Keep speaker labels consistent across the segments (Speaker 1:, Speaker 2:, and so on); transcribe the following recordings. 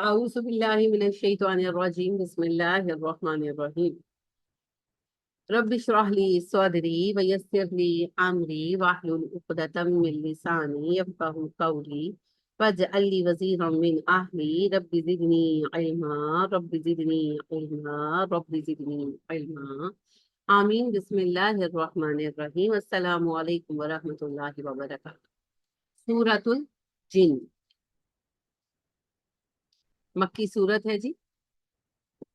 Speaker 1: اعوذ باللہ من الشیطان الرجیم بسم اللہ الرحمن الرحیم رب اشرح لی صدری ویسر لی امری واحلل عقدۃ من لسانی یفقهوا قولی واجعل لی وزیرا من اہلی رب زدنی علما رب زدنی علما رب زدنی علما آمین بسم اللہ الرحمن الرحیم السلام علیکم ورحمۃ اللہ وبرکاتہ۔ سورۃ الجن مکی صورت ہے جی۔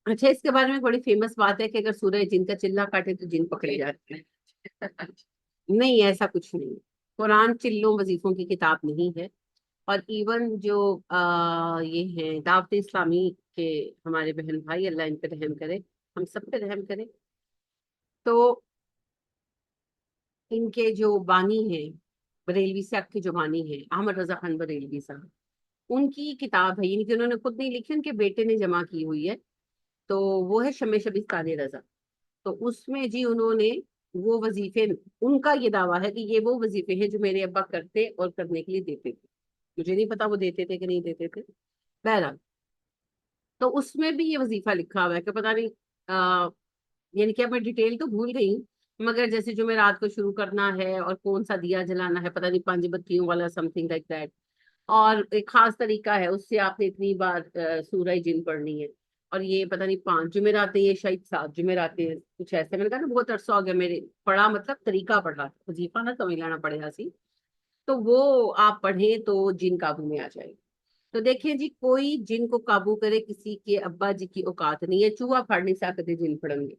Speaker 1: اچھا، اس کے بارے میں بڑی فیمس بات ہے کہ اگر سورہ جن کا چلہ کاٹے تو جن پکڑے جاتے ہیں۔ نہیں، ایسا کچھ نہیں ہے۔ قرآن چلوں وظیفوں کی کتاب نہیں ہے، اور ایون جو یہ ہیں دعوت اسلامی کے ہمارے بہن بھائی، اللہ ان پہ رحم کرے، ہم سب پہ رحم کرے، تو ان کے جو بانی ہیں، بریلوی سیکٹ کے جو بانی ہیں احمد رضا خان بریلوی صاحب، ان کی کتاب ہے، یعنی کہ انہوں نے خود نہیں لکھی، ان کے بیٹے نے جمع کی ہوئی ہے، تو وہ ہے شمع شبستان رضا۔ تو اس میں جی انہوں نے وہ وظیفے، ان کا یہ دعویٰ ہے کہ یہ وہ وظیفے ہیں جو میرے ابا کرتے اور کرنے کے لیے دیتے تھے۔ مجھے نہیں پتا وہ دیتے تھے کہ نہیں دیتے تھے، بہرحال تو اس میں بھی یہ وظیفہ لکھا ہوا ہے کہ پتا نہیں یعنی کہ اب میں ڈیٹیل تو بھول گئی ہوں، مگر جیسے جمعرات کو شروع کرنا ہے اور کون سا دیا جلانا ہے، پتا نہیں 5 بتیوں والا سم تھنگ لائک دیٹ، اور ایک خاص طریقہ ہے، اس سے آپ نے اتنی بار سورہ جن پڑھنی ہے، اور یہ پتہ نہیں 5 جمعرات ہیں، یہ شاید 7 جمعرات ہیں، کچھ ایسے۔ میں نے کہا نا بہت عرصہ ہو گیا میرے پڑھا، مطلب طریقہ پڑھا، وظیفہ نہ سمجھ لینا پڑے سی، تو وہ آپ پڑھیں تو جن قابو میں آ جائے۔ تو دیکھیں جی، کوئی جن کو قابو کرے کسی کے ابا جی کی اوقات نہیں ہے، چوہا پھاڑنے سے آکتے جن پڑیں گے،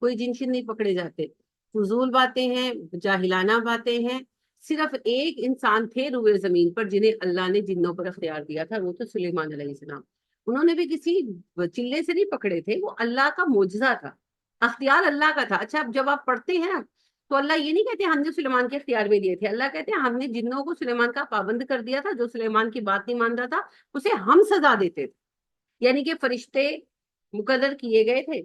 Speaker 1: کوئی جن شن نہیں پکڑے جاتے، فضول باتیں ہیں، جاہلانہ باتیں ہیں۔ صرف ایک انسان تھے روئے زمین پر جنہیں اللہ نے جنوں پر اختیار دیا تھا، وہ تو سلیمان علیہ السلام۔ انہوں نے بھی کسی چلے سے نہیں پکڑے تھے، وہ اللہ کا معجزہ تھا، اختیار اللہ کا تھا۔ اچھا، اب جب آپ پڑھتے ہیں نا تو اللہ یہ نہیں کہتے ہم نے سلیمان کے اختیار میں دیے تھے، اللہ کہتے ہیں ہم نے جنوں کو سلیمان کا پابند کر دیا تھا، جو سلیمان کی بات نہیں مان رہا تھا اسے ہم سزا دیتے تھے، یعنی کہ فرشتے مقرر کیے گئے تھے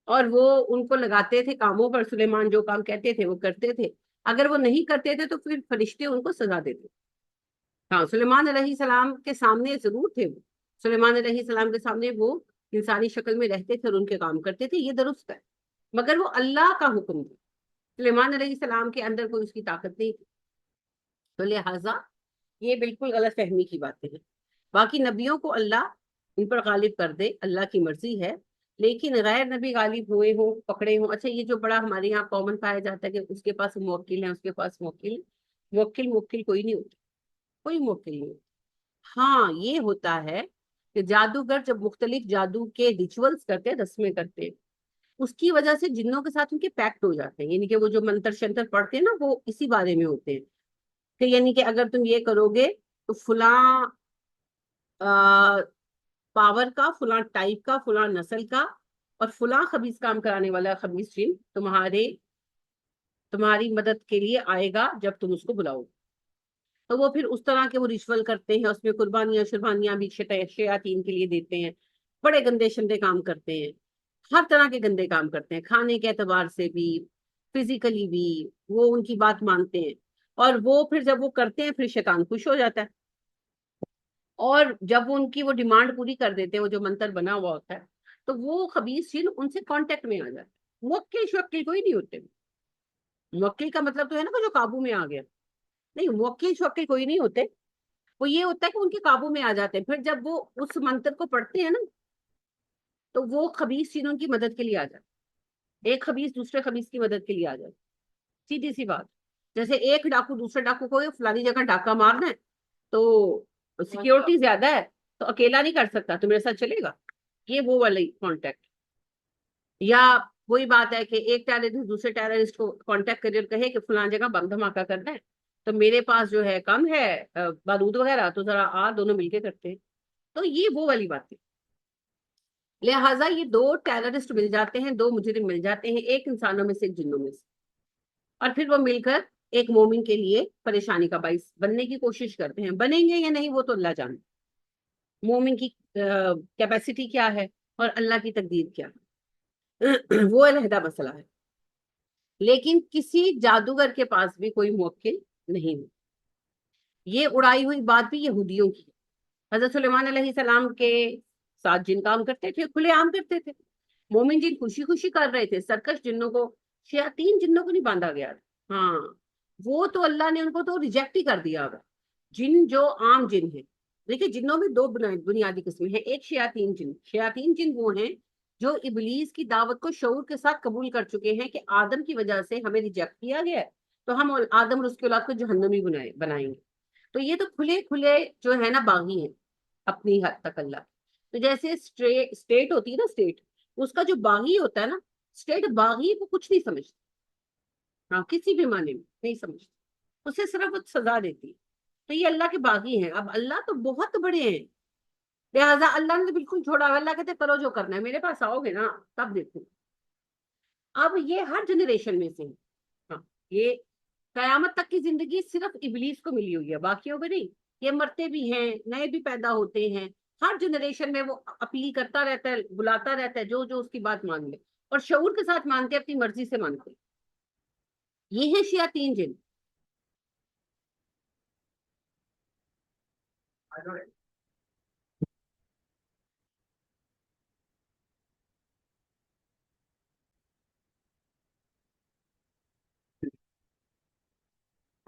Speaker 1: اور وہ ان کو لگاتے تھے کاموں پر، سلیمان جو کام کہتے تھے وہ کرتے تھے، اگر وہ نہیں کرتے تھے تو پھر فرشتے ان کو سزا دیتے۔ ہاں، سلیمان علیہ السلام کے سامنے ضرور تھے وہ، سلیمان علیہ السلام کے سامنے وہ انسانی شکل میں رہتے تھے اور ان کے کام کرتے تھے، یہ درست ہے، مگر وہ اللہ کا حکم تھا، سلیمان علیہ السلام کے اندر کوئی اس کی طاقت نہیں تھی، تو لہٰذا یہ بالکل غلط فہمی کی باتیں ہیں۔ باقی نبیوں کو اللہ ان پر غالب کر دے، اللہ کی مرضی ہے، لیکن غیر نبی غالب ہوئے ہوں، پکڑے ہوں۔ اچھا، یہ جو بڑا ہمارے یہاں کامن پایا جاتا ہے کہ اس کے پاس موکل ہے، اس کے پاس موکل، موکل کوئی نہیں ہوتا، کوئی موکل نہیں ہوتا۔ ہاں، یہ ہوتا ہے کہ جادوگر جب مختلف جادو کے ریچولز کرتے ہیں، رسمیں کرتے ہیں، اس کی وجہ سے جنوں کے ساتھ ان کے پیکٹ ہو جاتے ہیں، یعنی کہ وہ جو منتر شنتر پڑھتے ہیں نا، وہ اسی بارے میں ہوتے ہیں کہ یعنی کہ اگر تم یہ کرو گے تو فلاں پاور کا، فلاں ٹائپ کا، فلاں نسل کا اور فلاں خبیث کام کرانے والا خبیث جن تمہاری مدد کے لیے آئے گا جب تم اس کو بلاؤ، تو وہ پھر اس طرح کے وہ ریچول کرتے ہیں، اس میں قربانیاں شربانیاں بھی شیاطین کے لیے دیتے ہیں، بڑے گندے شندے کام کرتے ہیں، ہر طرح کے گندے کام کرتے ہیں، کھانے کے اعتبار سے بھی، فزیکلی بھی وہ ان کی بات مانتے ہیں، اور وہ پھر جب وہ کرتے ہیں پھر شیطان خوش ہو جاتا ہے، اور جب وہ ان کی وہ ڈیمانڈ پوری کر دیتے ہیں، وہ جو منتر بنا ہوا ہوتا ہے، تو وہ خبیث جن ان سے کانٹیکٹ میں آ جاتے ہیں۔ موکل شوکل کوئی نہیں ہوتے، موکل کا مطلب تو ہے نا کہ جو قابو میں آ گیا، نہیں، موکل شوکل کوئی نہیں ہوتے، وہ یہ ہوتا ہے کہ ان کے قابو میں آ جاتے ہیں، پھر جب وہ اس منتر کو پڑھتے ہیں نا تو وہ خبیث جن ان کی مدد کے لیے آ جاتے، ایک خبیث دوسرے خبیث کی مدد کے لیے آ جاتے، سیدھی سی بات۔ جیسے ایک ڈاکو دوسرے ڈاکو کو فلانی جگہ ڈاکہ مارنا ہے تو سیکیورٹی زیادہ ہے تو اکیلا نہیں کر سکتا، تو میرے ساتھ چلے گا، یہ وہ والی کانٹیکٹ۔ یا وہی بات ہے کہ ایک ٹیررسٹ دوسرے ٹیررسٹ کو کانٹیکٹ کرے اور کہے کہ فلان جگہ بم دھماکہ کرنا ہے، تو میرے پاس جو ہے کم ہے بارود وغیرہ، تو ذرا دونوں مل کے کرتے ہیں، تو یہ وہ والی بات ہے۔ لہٰذا یہ 2 ٹیررسٹ مل جاتے ہیں، 2 مجرم مل جاتے ہیں، ایک انسانوں میں سے ایک جنوں میں سے، اور پھر وہ مل کر ایک مومن کے لیے پریشانی کا باعث بننے کی کوشش کرتے ہیں، بنیں گے یا نہیں وہ تو اللہ جانے، مومن کی کیپیسٹی کیا ہے اور اللہ کی تقدیر کیا ہے وہ علیحدہ مسئلہ ہے، لیکن کسی جادوگر کے پاس بھی کوئی موکل نہیں ہے۔ یہ اڑائی ہوئی بات بھی یہودیوں کی ہے، حضرت سلیمان علیہ السلام کے ساتھ جن کام کرتے تھے، کھلے عام کرتے تھے. مومن جن خوشی خوشی کر رہے تھے، سرکش جنوں کو، شیاطین جنوں کو نہیں باندھا گیا تھا. ہاں وہ تو اللہ نے ان کو تو ریجیکٹ ہی کر دیا ہوگا. جن جو عام جن ہیں، دیکھیے جنوں میں دو بنیادی قسمیں ہیں. ایک شیاطین جن. شیاطین جن وہ ہیں جو ابلیس کی دعوت کو شعور کے ساتھ قبول کر چکے ہیں کہ آدم کی وجہ سے ہمیں ریجیکٹ کیا گیا ہے، تو ہم آدم اور اس کی اولاد کو جہنمی بنائیں گے. تو یہ تو کھلے کھلے جو ہے نا باغی ہیں اپنی حد تک اللہ. تو جیسے اسٹیٹ ہوتی ہے نا، اسٹیٹ اس کا جو باغی ہوتا ہے نا، اسٹیٹ باغی کو کچھ نہیں سمجھتا. ہاں کسی بھی معنی میں نہیں سمجھتا، اسے صرف وہ سزا دیتی ہے. تو یہ اللہ کے باغی ہیں. اب اللہ تو بہت بڑے ہیں، لہٰذا اللہ نے تو بالکل چھوڑا ہوا. اللہ کہتے کرو جو کرنا ہے، میرے پاس آؤ گے نا تب دیکھو. اب یہ ہر جنریشن میں سے ہے. ہاں یہ قیامت تک کی زندگی صرف ابلیس کو ملی ہوئی ہے، باقیوں کو نہیں. یہ مرتے بھی ہیں، نئے بھی پیدا ہوتے ہیں. ہر جنریشن میں وہ اپیل کرتا رہتا ہے، بلاتا رہتا ہے جو جو اس کی بات مان لے، اور شعور کے ساتھ مانتے، اپنی مرضی سے مانتے. یہ ہے شیاطین جن.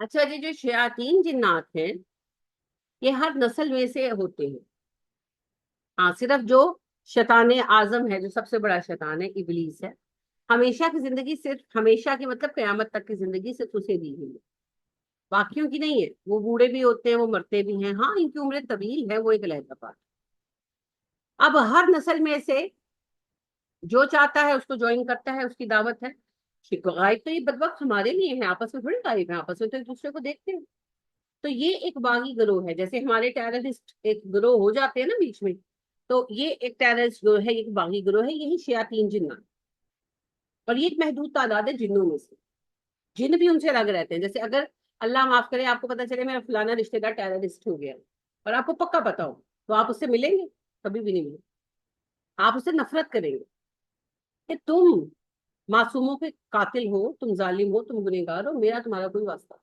Speaker 1: اچھا جی، جو شیاطین جنات ہیں یہ ہر نسل میں سے ہوتے ہیں. ہاں صرف جو شیطان اعظم ہے، جو سب سے بڑا شیطان ہے، ابلیس ہے، ہمیشہ کی زندگی صرف ہمیشہ کی مطلب قیامت تک کی زندگی صرف اسے دی ہوئی ہے، باقیوں کی نہیں ہے. وہ بوڑھے بھی ہوتے ہیں، وہ مرتے بھی ہیں. ہاں ان کی عمریں طویل ہے، وہ ایک علیحدہ بات. اب ہر نسل میں سے جو چاہتا ہے اس کو جوائن کرتا ہے، اس کی دعوت ہے. غائب تو یہ بدبخت ہمارے لیے ہیں، آپس میں تھوڑی غائب ہیں، آپس میں تو ایک دوسرے کو دیکھتے ہیں. تو یہ ایک باغی گروہ ہے. جیسے ہمارے ٹیررسٹ ایک گروہ ہو جاتے ہیں نا بیچ میں، تو یہ ایک ٹیررسٹ گروہ ہے، ایک باغی گروہ ہے. یہی شیاطین جنات. اور یہ ایک محدود تعداد ہے جنوں میں سے. جن بھی ان سے الگ رہتے ہیں. جیسے اگر اللہ معاف کرے آپ کو پتا چلے میرا فلانا رشتے دار ٹیررسٹ ہو گیا، اور آپ کو پکا پتا ہو، تو آپ اس سے ملیں گے؟ کبھی بھی نہیں ملیں. آپ اس سے نفرت کریں گے کہ تم معصوموں کے قاتل ہو، تم ظالم ہو، تم گنہگار ہو، میرا تمہارا کوئی واسطہ.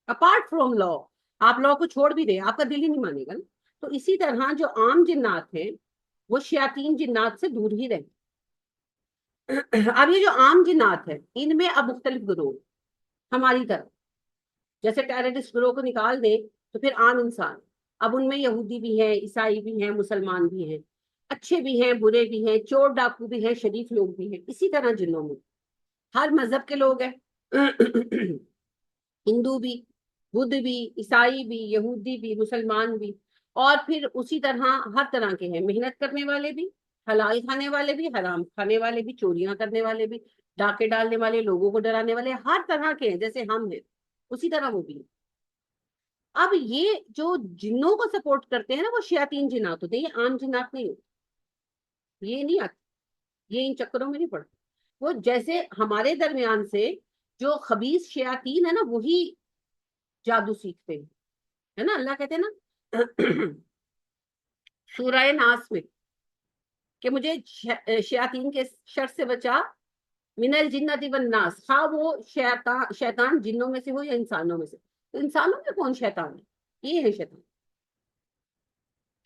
Speaker 1: اپارٹ فرام لا، آپ لا کو چھوڑ بھی دیں، آپ کا دل ہی نہیں مانے گا نا. تو اسی طرح جو عام جنات ہیں وہ شیاطین جنات سے دور ہی رہتے. اب یہ جو عام جنات ہے ان میں اب مختلف گروہ ہماری طرح. جیسے ٹیررسٹ گروہ کو نکال دیں تو پھر عام انسان. اب ان میں یہودی بھی ہیں، عیسائی بھی ہیں، مسلمان بھی ہیں، اچھے بھی ہیں، برے بھی ہیں، چور ڈاکو بھی ہیں، شریف لوگ بھی ہیں. اسی طرح جنوں میں ہر مذہب کے لوگ ہیں. ہندو بھی، بدھ بھی، عیسائی بھی، یہودی بھی، مسلمان بھی. اور پھر اسی طرح ہر طرح کے ہیں. محنت کرنے والے بھی، حلال کھانے والے بھی، حرام کھانے والے بھی، چوریاں کرنے والے بھی، ڈاکے ڈالنے والے، لوگوں کو ڈرانے والے، ہر طرح کے ہیں. جیسے ہم ہیں اسی طرح وہ بھی. اب یہ جو جنوں کو سپورٹ کرتے ہیں نا، وہ شیاطین جنات ہوتے ہیں، یہ عام جنات نہیں ہوتے. یہ نہیں آتے، یہ ان چکروں میں نہیں پڑتے. وہ جیسے ہمارے درمیان سے جو خبیث شیاطین ہے نا، وہی جادو سیکھتے ہیں. ہے نا، اللہ کہتے ہیں نا سورہ ناس میں کہ مجھے شیاطین کے شر سے بچا، من الجنت والناس. خواہ وہ شیطان جنوں میں سے ہو یا انسانوں میں سے. تو انسانوں میں کون شیطان ہے؟ یہ ہے شیطان.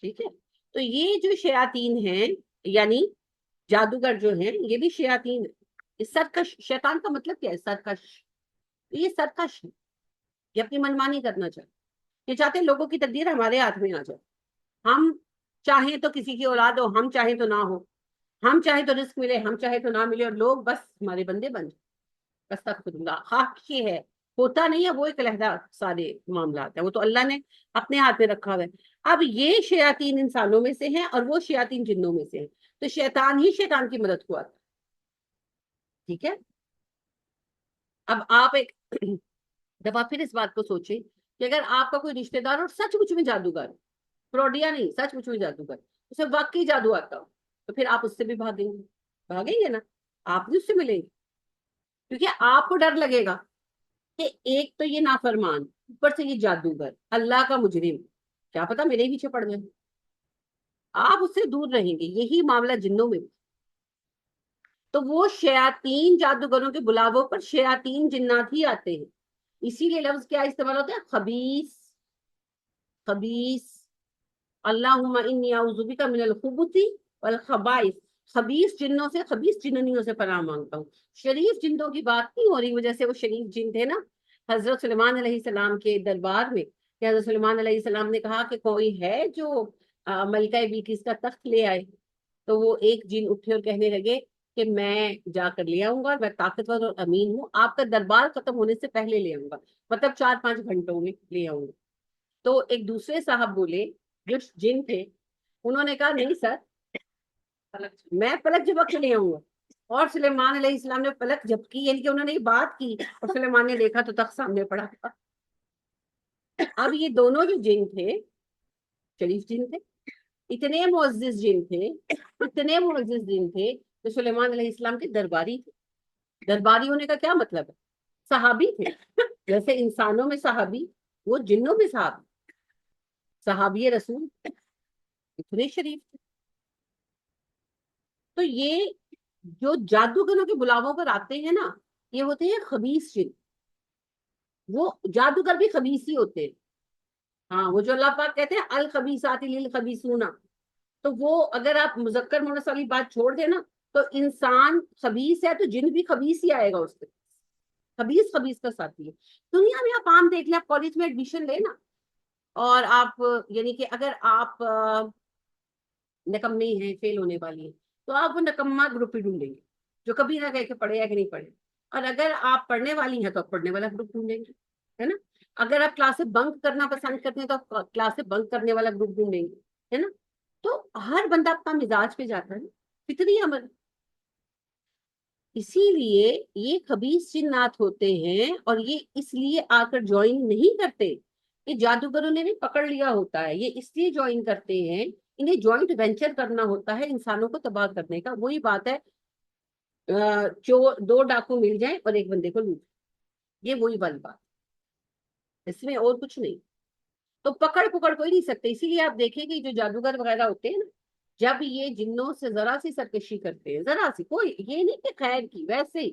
Speaker 1: ٹھیک ہے. تو یہ جو شیاطین ہیں، یعنی جادوگر جو ہیں، یہ بھی شیاطین ہے. اس سرکش شیطان کا مطلب کیا ہے؟ سرکش. یہ سرکش ہے، یہ اپنی منمانی کرنا چاہتے. یہ چاہتے ہیں لوگوں کی تقدیر ہمارے ہاتھ میں آ جائے. ہم چاہیں تو کسی کی اولاد ہو، ہم چاہیں تو نہ ہو، ہم چاہیں تو رزق ملے، ہم چاہیں تو نہ ملے، اور لوگ بس ہمارے بندے بن جائیں. بس تک خاک یہ ہے. ہوتا نہیں ہے، وہ ایک علیحدہ سارے معاملات ہیں، وہ تو اللہ نے اپنے ہاتھ میں رکھا ہوا ہے. اب یہ شیاطین انسانوں میں سے ہیں اور وہ شیاطین جنوں میں سے ہیں. تو شیطان ہی شیطان کی مدد کو آتا ہے. ٹھیک ہے. اب آپ ایک دفعہ پھر اس بات کو سوچیں کہ اگر آپ کا کوئی رشتہ دار اور سچ مچ میں جادوگر، فراڈیا نہیں، سچ مچ میں جادوگر، اسے واقعی جادو آتا ہو، تو پھر آپ اس سے بھی بھاگیں گے نا. آپ بھی اس سے ملیں گے، کیونکہ آپ کو ڈر لگے گا کہ ایک تو یہ نافرمان، اوپر سے یہ جادوگر، اللہ کا مجرم، کیا پتا میرے ہی پیچھے پڑ گئے. آپ اس سے دور رہیں گے. یہی معاملہ جنوں میں بھی. تو وہ شیاطین جادوگروں کے بلاووں پر شیاطین جنات ہی آتے ہیں. اسی لیے لفظ کیا استعمال ہوتا ہے؟ خبیث. خبیث اللہم انی اعوذ بک من الخبث والخبائث، خبیث جنوں سے، خبیث جننیوں سے پناہ مانگتا ہوں۔ شریف جنوں کی بات نہیں ہو رہی، وہ جیسے وہ شریف جن تھے نا حضرت سلیمان علیہ السلام کے دربار میں، کہ حضرت سلیمان علیہ السلام نے کہا کہ کوئی ہے جو ملکہ بلقیس کا تخت لے آئے، تو وہ ایک جن اٹھے اور کہنے لگے کہ میں جا کر لے آؤں گا، میں طاقتور اور امین ہوں، آپ کا دربار ختم ہونے سے پہلے لے آؤں گا، مطلب 4-5 گھنٹوں میں لے آؤں گا۔ تو ایک دوسرے صاحب بولے جو جن تھے، انہوں نے کہا نہیں سر، میں پلک جھپک کے لے آؤں گا۔ اور سلیمان علیہ السلام نے پلک جھپکی، یعنی کہ انہوں نے یہ بات کی، اور سلیمان نے دیکھا تو تخت سامنے پڑا تھا۔ اب یہ دونوں جو جن تھے شریف جن تھے، اتنے معزز جن تھے، اتنے معزز جن تھے جو سلیمان علیہ السلام کے درباری تھے۔ درباری ہونے کا کیا مطلب ہے؟ صحابی تھے، جیسے انسانوں میں صحابی، وہ جنوں میں صحابی، صحابی رسول، اتنے شریف تھے۔ تو یہ جو جادوگروں کے بلاووں پر آتے ہیں نا، یہ ہوتے ہیں خبیث جن، وہ جادوگر بھی خبیث ہی ہوتے ہیں۔ ہاں، وہ جو اللہ پاک کہتے ہیں الخبیثات للخبیثون، تو وہ اگر آپ مذکر مونس والی بات چھوڑ دیں نا، تو انسان خبیث ہے تو جن بھی خبیث ہی آئے گا اس سے، خبیث خبیث کا ساتھی ہے۔ دنیا میں آپ عام دیکھ لیں، آپ کالج میں ایڈمیشن لیں نا، اور آپ یعنی کہ اگر آپ نکمے ہیں، فیل ہونے والی ہیں، تو آپ وہ نکما گروپ ہی ڈھونڈیں گے جو کبھی نہ کہے کہ پڑھے یا کہ نہیں پڑھے۔ اور اگر آپ پڑھنے والی ہیں تو آپ پڑھنے والا گروپ ڈھونڈیں گے، ہے نا۔ اگر آپ کلاسیں بنک کرنا پسند کرتے ہیں تو آپ کلاسیں بنک کرنے والا گروپ ڈھونڈیں گے، ہے نا۔ تو ہر بندہ اپنا مزاج پہ جاتا ہے، فطری عمل۔ اسی لیے یہ خبیث جنات ہوتے ہیں، اور یہ اس لیے آ کر جوائن نہیں کرتے، یہ جادوگروں نے بھی پکڑ لیا ہوتا ہے، یہ اس لیے جوائن کرتے ہیں، انہیں جوائنٹ وینچر کرنا ہوتا ہے انسانوں کو تباہ کرنے کا۔ وہی بات ہے، دو ڈاکو مل جائیں اور ایک بندے کو لوٹ، یہ وہی والی بات، اس میں اور کچھ نہیں۔ تو پکڑ کوئی نہیں سکتے۔ اسی لیے آپ دیکھیں کہ جو جادوگر وغیرہ ہوتے ہیں نا، جب یہ جنوں سے ذرا سی سرکشی کرتے ہیں، ذرا سی، کوئی یہ نہیں کہ خیر کی، ویسے ہی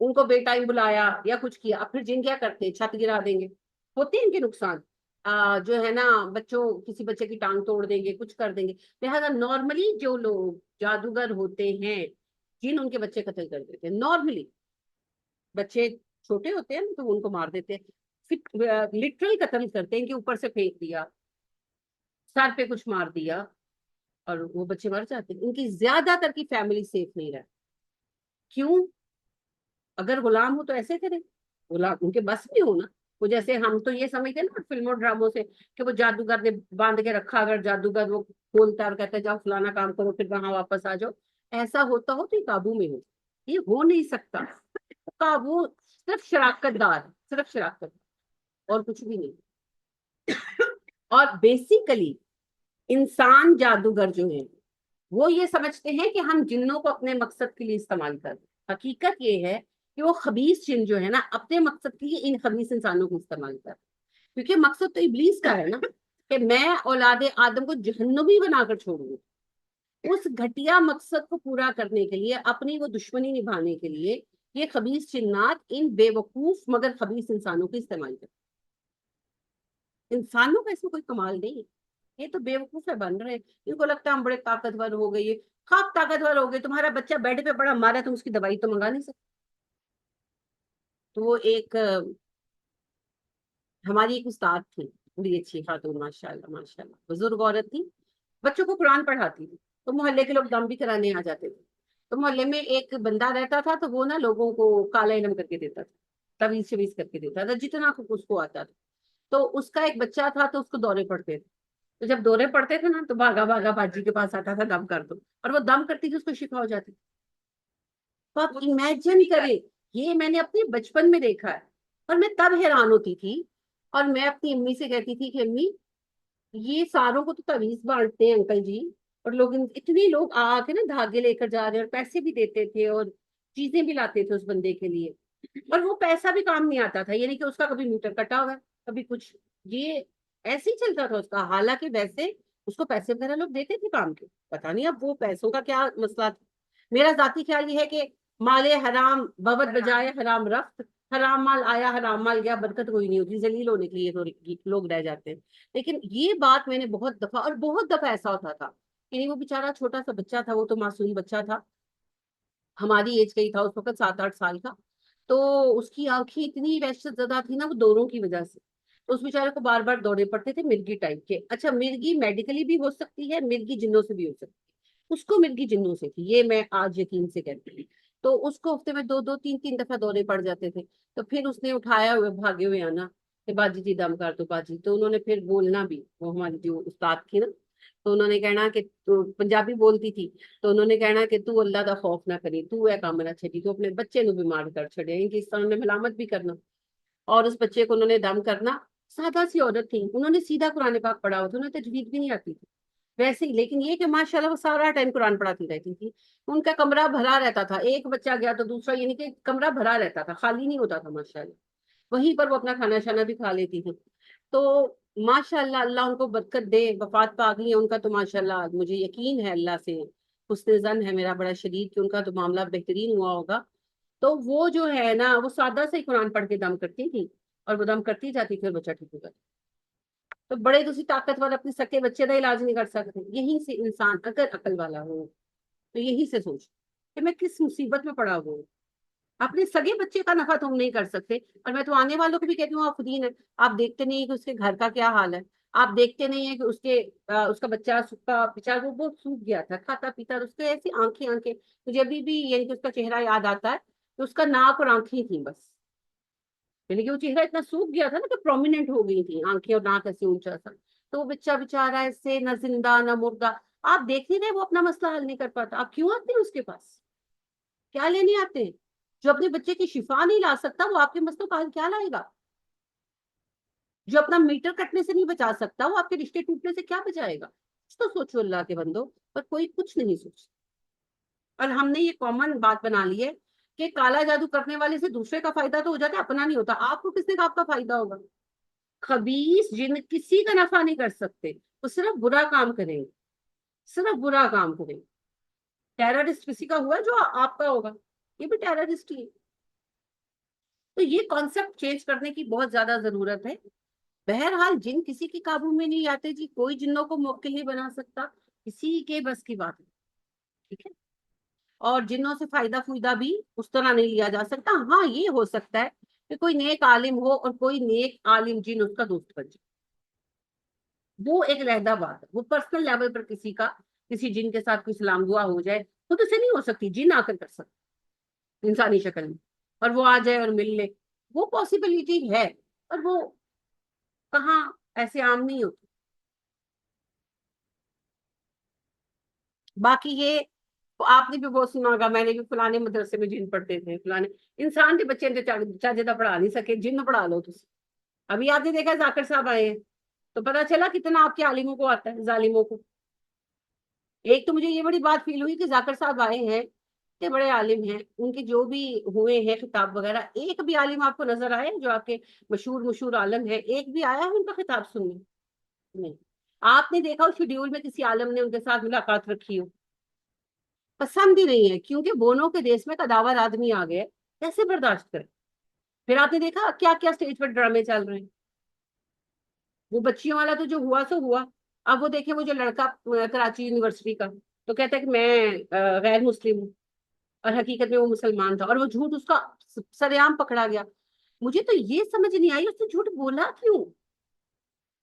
Speaker 1: ان کو بے ٹائم بلایا یا کچھ کیا، پھر جن کیا کرتے ہیں، چھت گرا دیں گے، ہوتے ہیں ان کے نقصان، جو ہے نا بچوں، کسی بچے کی ٹانگ توڑ دیں گے، کچھ کر دیں گے۔ لہٰذا نارملی جو لوگ جادوگر ہوتے ہیں، جن ان کے بچے قتل کر دیتے ہیں نارملی، بچے چھوٹے ہوتے ہیں تو ان کو مار دیتے ہیں، لٹرل قتل کرتے ہیں کہ اوپر سے پھینک دیا، سر پہ کچھ مار دیا، اور وہ بچے مر جاتے ہیں۔ ان کی زیادہ تر کی فیملی سیف نہیں رہتی۔ کیوں؟ اگر غلام ہو تو ایسے کرے، غلام ان کے بس میں ہونا، وہ جیسے ہم تو یہ سمجھتے ہیں نا فلموں ڈراموں سے کہ وہ جادوگر نے باندھ کے رکھا، اگر جادوگر وہ کھولتا اور کہتا ہے جاؤ فلانا کام کرو پھر وہاں واپس آ جاؤ، ایسا ہوتا ہو تو یہ قابو میں ہو، یہ ہو نہیں سکتا۔ قابو صرف شراکت دار، صرف شراکت دار، اور کچھ بھی نہیں۔ اور بیسیکلی انسان جادوگر جو ہیں وہ یہ سمجھتے ہیں کہ ہم جنوں کو اپنے مقصد کے لیے استعمال کر رہے ہیں۔ حقیقت یہ ہے کہ وہ خبیث جن جو ہے نا اپنے مقصد کے لیے ان خبیث انسانوں کو استعمال کر رہے ہیں، کیونکہ مقصد تو ابلیس کا ہے نا کہ میں اولاد آدم کو جہنمی بنا کر چھوڑوں۔ اس گھٹیا مقصد کو پورا کرنے کے لیے، اپنی وہ دشمنی نبھانے کے لیے، یہ خبیث جنات ان بے وقوف مگر خبیث انسانوں کو استعمال کرتے ہیں۔ انسانوں کا اس میں کوئی کمال نہیں ہے، یہ تو بے وقوف ہے بن رہے ہیں، ان کو لگتا ہے ہم بڑے طاقتور ہو گئے۔ خواب طاقتور ہو گئے، تمہارا بچہ بیڈ پہ پڑا مارا، تم اس کی دوائی تو منگا نہیں سکتے۔ تو وہ ایک ہماری ایک استاد تھی، بڑی اچھی خاتون، ماشاء اللہ ماشاء اللہ، بزرگ عورت تھی، بچوں کو قرآن پڑھاتی تھی، تو محلے کے لوگ دم بھی کرانے آ جاتے تھے۔ تو محلے میں ایک بندہ رہتا تھا، تو وہ نا لوگوں کو کالا علم کر کے دیتا تھا، تویز شویز کر کے دیتا تھا جتنا اس کو آتا تھا۔ تو اس کا ایک بچہ تھا، تو اس کو دورے پڑتے تھے، تو جب دورے پڑتے تھے نا تو بھاگا بھاگا باجی کے پاس آتا تھا دم کر دو، اور وہ دم کرتی تھی، اس کو شفا ہو جاتی تھی۔ تو آپ امیجن کریں، یہ میں نے اپنے بچپن میں دیکھا ہے، اور میں تب حیران ہوتی تھی، اور میں اپنی امی سے کہتی تھی کہ امی یہ ساروں کو تو تویز بانٹتے ہیں انکل جی، اور لوگ اتنے لوگ آ کے نا دھاگے لے کر جا رہے ہیں، اور پیسے بھی دیتے تھے اور چیزیں بھی لاتے تھے اس بندے کے لیے، اور وہ پیسہ بھی کام نہیں آتا تھا، یعنی کہ اس کا کبھی میٹر کٹا ہوا ہے، کبھی کچھ، یہ ایسے ہی چلتا تھا اس کا۔ حالانکہ ویسے اس کو پیسے وغیرہ لوگ دیتے تھے کام کے، پتا نہیں اب وہ پیسوں کا کیا مسئلہ تھا۔ میرا ذاتی خیال یہ ہے کہ مال حرام بوت بجائے حرام رفت، حرام مال آیا حرام مال گیا، برکت کوئی نہیں ہوتی، ذلیل ہونے کے لیے تو لوگ رہ جاتے ہیں۔ لیکن یہ بات میں نے بہت دفعہ، اور بہت دفعہ ایسا ہوتا تھا، یعنی وہ بےچارا چھوٹا سا بچہ تھا، وہ تو معصوم بچہ تھا، ہماری ایج کا ہی تھا اس وقت، 7 8 سال کا، تو اس کی آنکھیں اتنی وحشت زدہ تھی نا وہ دوروں کی وجہ سے، تو اس بیچارے کو بار بار دورے پڑتے تھے مرگی ٹائپ کے۔ اچھا مرگی میڈیکلی بھی ہو سکتی ہے، مرگی جنوں سے بھی ہو سکتی ہے، اس کو مرگی جنوں سے تھی، یہ میں آج یقین سے کہتی ہوں۔ تو اس کو ہفتے میں 2 2 3 3 دفعہ دورے پڑ جاتے تھے، تو پھر اس نے اٹھایا ہوئے بھاگے ہوئے آنا کہ باجی جی دم کر دو باجی، تو انہوں نے پھر بولنا بھی، وہ ہماری جو استاد تھی نا، تو انہوں نے کہنا کہ تو پنجابی بولتی تھی، تو انہوں نے کہنا کہ تو اللہ دا خوف نہ کری، تو ہے کام نہ چھڈی، تو اپنے بچے نو بیمار کر چھڑیا، ان کی اس طرح نے ملامت بھی کرنا، اور اس بچے کو انہوں نے دم کرنا۔ سادہ سی عورت تھی، انہوں نے سیدھا قرآن پاک پڑھا ہوا تھا، انہیں تجوید بھی نہیں آتی تھی ویسے ہی، لیکن یہ کہ ماشاءاللہ وہ سارا ٹائم قرآن پڑھاتی رہتی تھی، ان کا کمرہ بھرا رہتا تھا، ایک بچہ گیا تو دوسرا، یعنی کہ کمرہ بھرا رہتا تھا، خالی نہیں ہوتا تھا ماشاءاللہ، وہیں پر وہ اپنا کھانا شانا بھی کھا لیتی تھی۔ تو ماشاء اللہ، اللہ ان کو برکت دے، وفات پا گئی ہے ان کا تو ماشاء اللہ مجھے یقین ہے اللہ سے، حسن زن ہے میرا بڑا شدید کہ ان کا تو معاملہ بہترین ہوا ہوگا۔ تو وہ جو ہے نا وہ سادہ سے ہی قرآن پڑھ کے دم کرتی تھی، اور وہ دم کرتی جاتی پھر بچہ ٹھیک ہو جاتا۔ تو بڑے دوسری طاقتور اپنے سکے بچے کا علاج نہیں کر سکتے، یہیں سے انسان اگر عقل والا ہو تو یہی سے سوچ کہ میں کس مصیبت میں پڑا ہوا ہوں، اپنے سگے بچے کا نفع تم نہیں کر سکتے، اور میں تو آنے والوں کو بھی کہتی ہوں آپ خودین ہے، آپ دیکھتے نہیں ہیں کہ اس کے گھر کا کیا حال ہے، آپ دیکھتے نہیں ہیں کہ اس کا بچہ سکا بےچارا وہ بہت سوکھ گیا تھا کھاتا پیتا، اور اس کے ایسی آنکھیں آنکھیں، مجھے ابھی بھی یعنی کہ اس کا چہرہ یاد آتا ہے کہ اس کا ناک اور آنکھیں تھیں بس، یعنی کہ وہ چہرہ اتنا سوکھ گیا تھا نا کہ پرومیننٹ ہو گئی تھی آنکھیں اور ناک ایسے اونچا سا، تو وہ بچہ بےچارا ایسے نہ زندہ نہ مردہ، آپ دیکھ نہیں رہے وہ اپنا مسئلہ حل نہیں کر پاتا، آپ کیوں آتے ہیں اس کے پاس؟ کیا لینے آتے ہیں؟ جو اپنے بچے کی شفا نہیں لا سکتا وہ آپ کے مسئلوں کا حل کیا لائے گا؟ جو اپنا میٹر کٹنے سے نہیں بچا سکتا وہ آپ کے رشتے ٹوٹنے سے کیا بچائے گا؟ کچھ تو سوچو اللہ کے بندو، پر کوئی کچھ نہیں سوچ، اور ہم نے یہ کامن بات بنا لی ہے کہ کالا جادو کرنے والے سے دوسرے کا فائدہ تو ہو جاتا ہے، اپنا نہیں ہوتا، آپ کو کس نے کہا آپ کا فائدہ ہوگا؟ خبیث جن کسی کا نفع نہیں کر سکتے، وہ صرف برا کام کریں گے، صرف برا کام کریں گے۔ ٹیررسٹ کسی کا ہوا جو آپ کا ہوگا، یہ بھی ٹیررسٹ ہی ہے۔ تو یہ کانسیپٹ چینج کرنے کی بہت زیادہ ضرورت ہے۔ بہرحال جن کسی کی قابو میں نہیں آتے جی، کوئی جنوں کو موکل نہیں بنا سکتا، کسی کے بس کی بات ہے، ٹھیک ہے؟ اور جنوں سے فائدہ فائدہ بھی اس طرح نہیں لیا جا سکتا۔ ہاں یہ ہو سکتا ہے کہ کوئی نیک عالم ہو اور کوئی نیک عالم جن اس کا دوست بن جائے، وہ ایک علیحدہ بات ہے، وہ پرسنل لیول پر کسی کا کسی جن کے ساتھ کوئی سلام دعا ہو جائے، خود سے نہیں ہو سکتی، جن آ کر سکتا انسانی شکل میں، اور وہ آ جائے اور مل لے، وہ پاسبلٹی ہے، اور وہ کہاں ایسے عام نہیں ہوتی۔ باقی یہ آپ نے بھی بہت سنا ہوگا، میں نے بھی فلانے مدرسے میں جن پڑھتے تھے، فلانے انسان کے بچے چاجدہ پڑھا نہیں سکے، جن پڑھا لو تم۔ ابھی آپ نے دیکھا ذاکر صاحب آئے ہیں تو پتا چلا کتنا آپ کے عالموں کو آتا ہے، ظالموں کو۔ ایک تو مجھے یہ بڑی بات فیل ہوئی کہ ذاکر صاحب آئے ہیں کہ بڑے عالم ہیں، ان کے جو بھی ہوئے ہیں خطاب وغیرہ، ایک بھی عالم آپ کو نظر آئے جو آپ کے مشہور مشہور عالم ہے، ایک بھی آیا ہے ان کا خطاب سننے؟ نہیں۔ آپ نے دیکھا اس شیڈیول میں کسی عالم نے ان کے ساتھ ملاقات رکھی ہو؟ پسند ہی نہیں ہے، کیونکہ بونوں کے دیس میں قداور آدمی آ گئے، کیسے برداشت کرے؟ پھر آپ نے دیکھا کیا کیا سٹیج پر ڈرامے چل رہے ہیں، وہ بچیوں والا تو جو ہوا سو ہوا، اب وہ دیکھیں وہ جو لڑکا کراچی یونیورسٹی کا، تو کہتا ہے کہ میں غیر مسلم ہوں، اور حقیقت میں وہ مسلمان تھا، اور وہ جھوٹ اس کا سر عام پکڑا گیا۔ مجھے تو یہ سمجھ نہیں آئی اس نے جھوٹ بولا کیوں،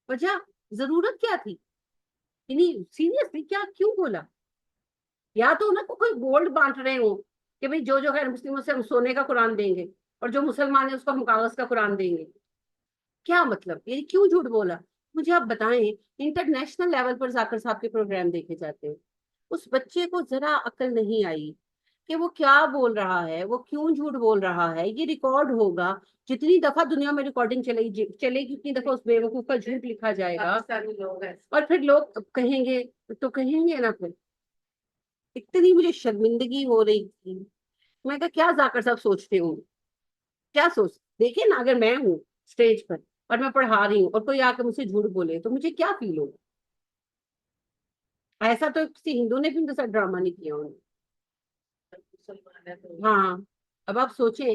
Speaker 1: وجہ ضرورت کیا تھی، یعنی سیریسلی کیا کیوں بولا؟ یا تو انہیں کوئی گولڈ بانٹ رہے ہوں کہ بھئی جو غیر مسلموں سے ہم سونے کا قرآن دیں گے، اور جو مسلمان ہے اس کو ہم کاغذ کا قرآن دیں گے، کیا مطلب، یعنی کیوں جھوٹ بولا؟ مجھے آپ بتائیں، انٹرنیشنل لیول پر ذاکر صاحب کے پروگرام دیکھے جاتے ہیں، اس بچے کو ذرا عقل نہیں آئی کہ وہ کیا بول رہا ہے، وہ کیوں جھوٹ بول رہا ہے، یہ ریکارڈ ہوگا، جتنی دفعہ دنیا میں ریکارڈنگ چلے گی اتنی دفعہ اس بے وقوف کا جھوٹ لکھا جائے گا، اور پھر لوگ کہیں گے، تو کہیں گے نا پھر۔ اتنی مجھے شرمندگی ہو رہی تھی، میں کہا کیا ذاکر صاحب سوچتے ہوں، کیا سوچ، دیکھیں نا اگر میں ہوں اسٹیج پر اور میں پڑھا رہی ہوں اور کوئی آ کے مجھ سے جھوٹ بولے تو مجھے کیا فیل ہوگا؟ ایسا تو کسی ہندو نے بھی ان کے ساتھ ڈرامہ نہیں کیا انہوں نے۔ ہاں، اب آپ سوچیں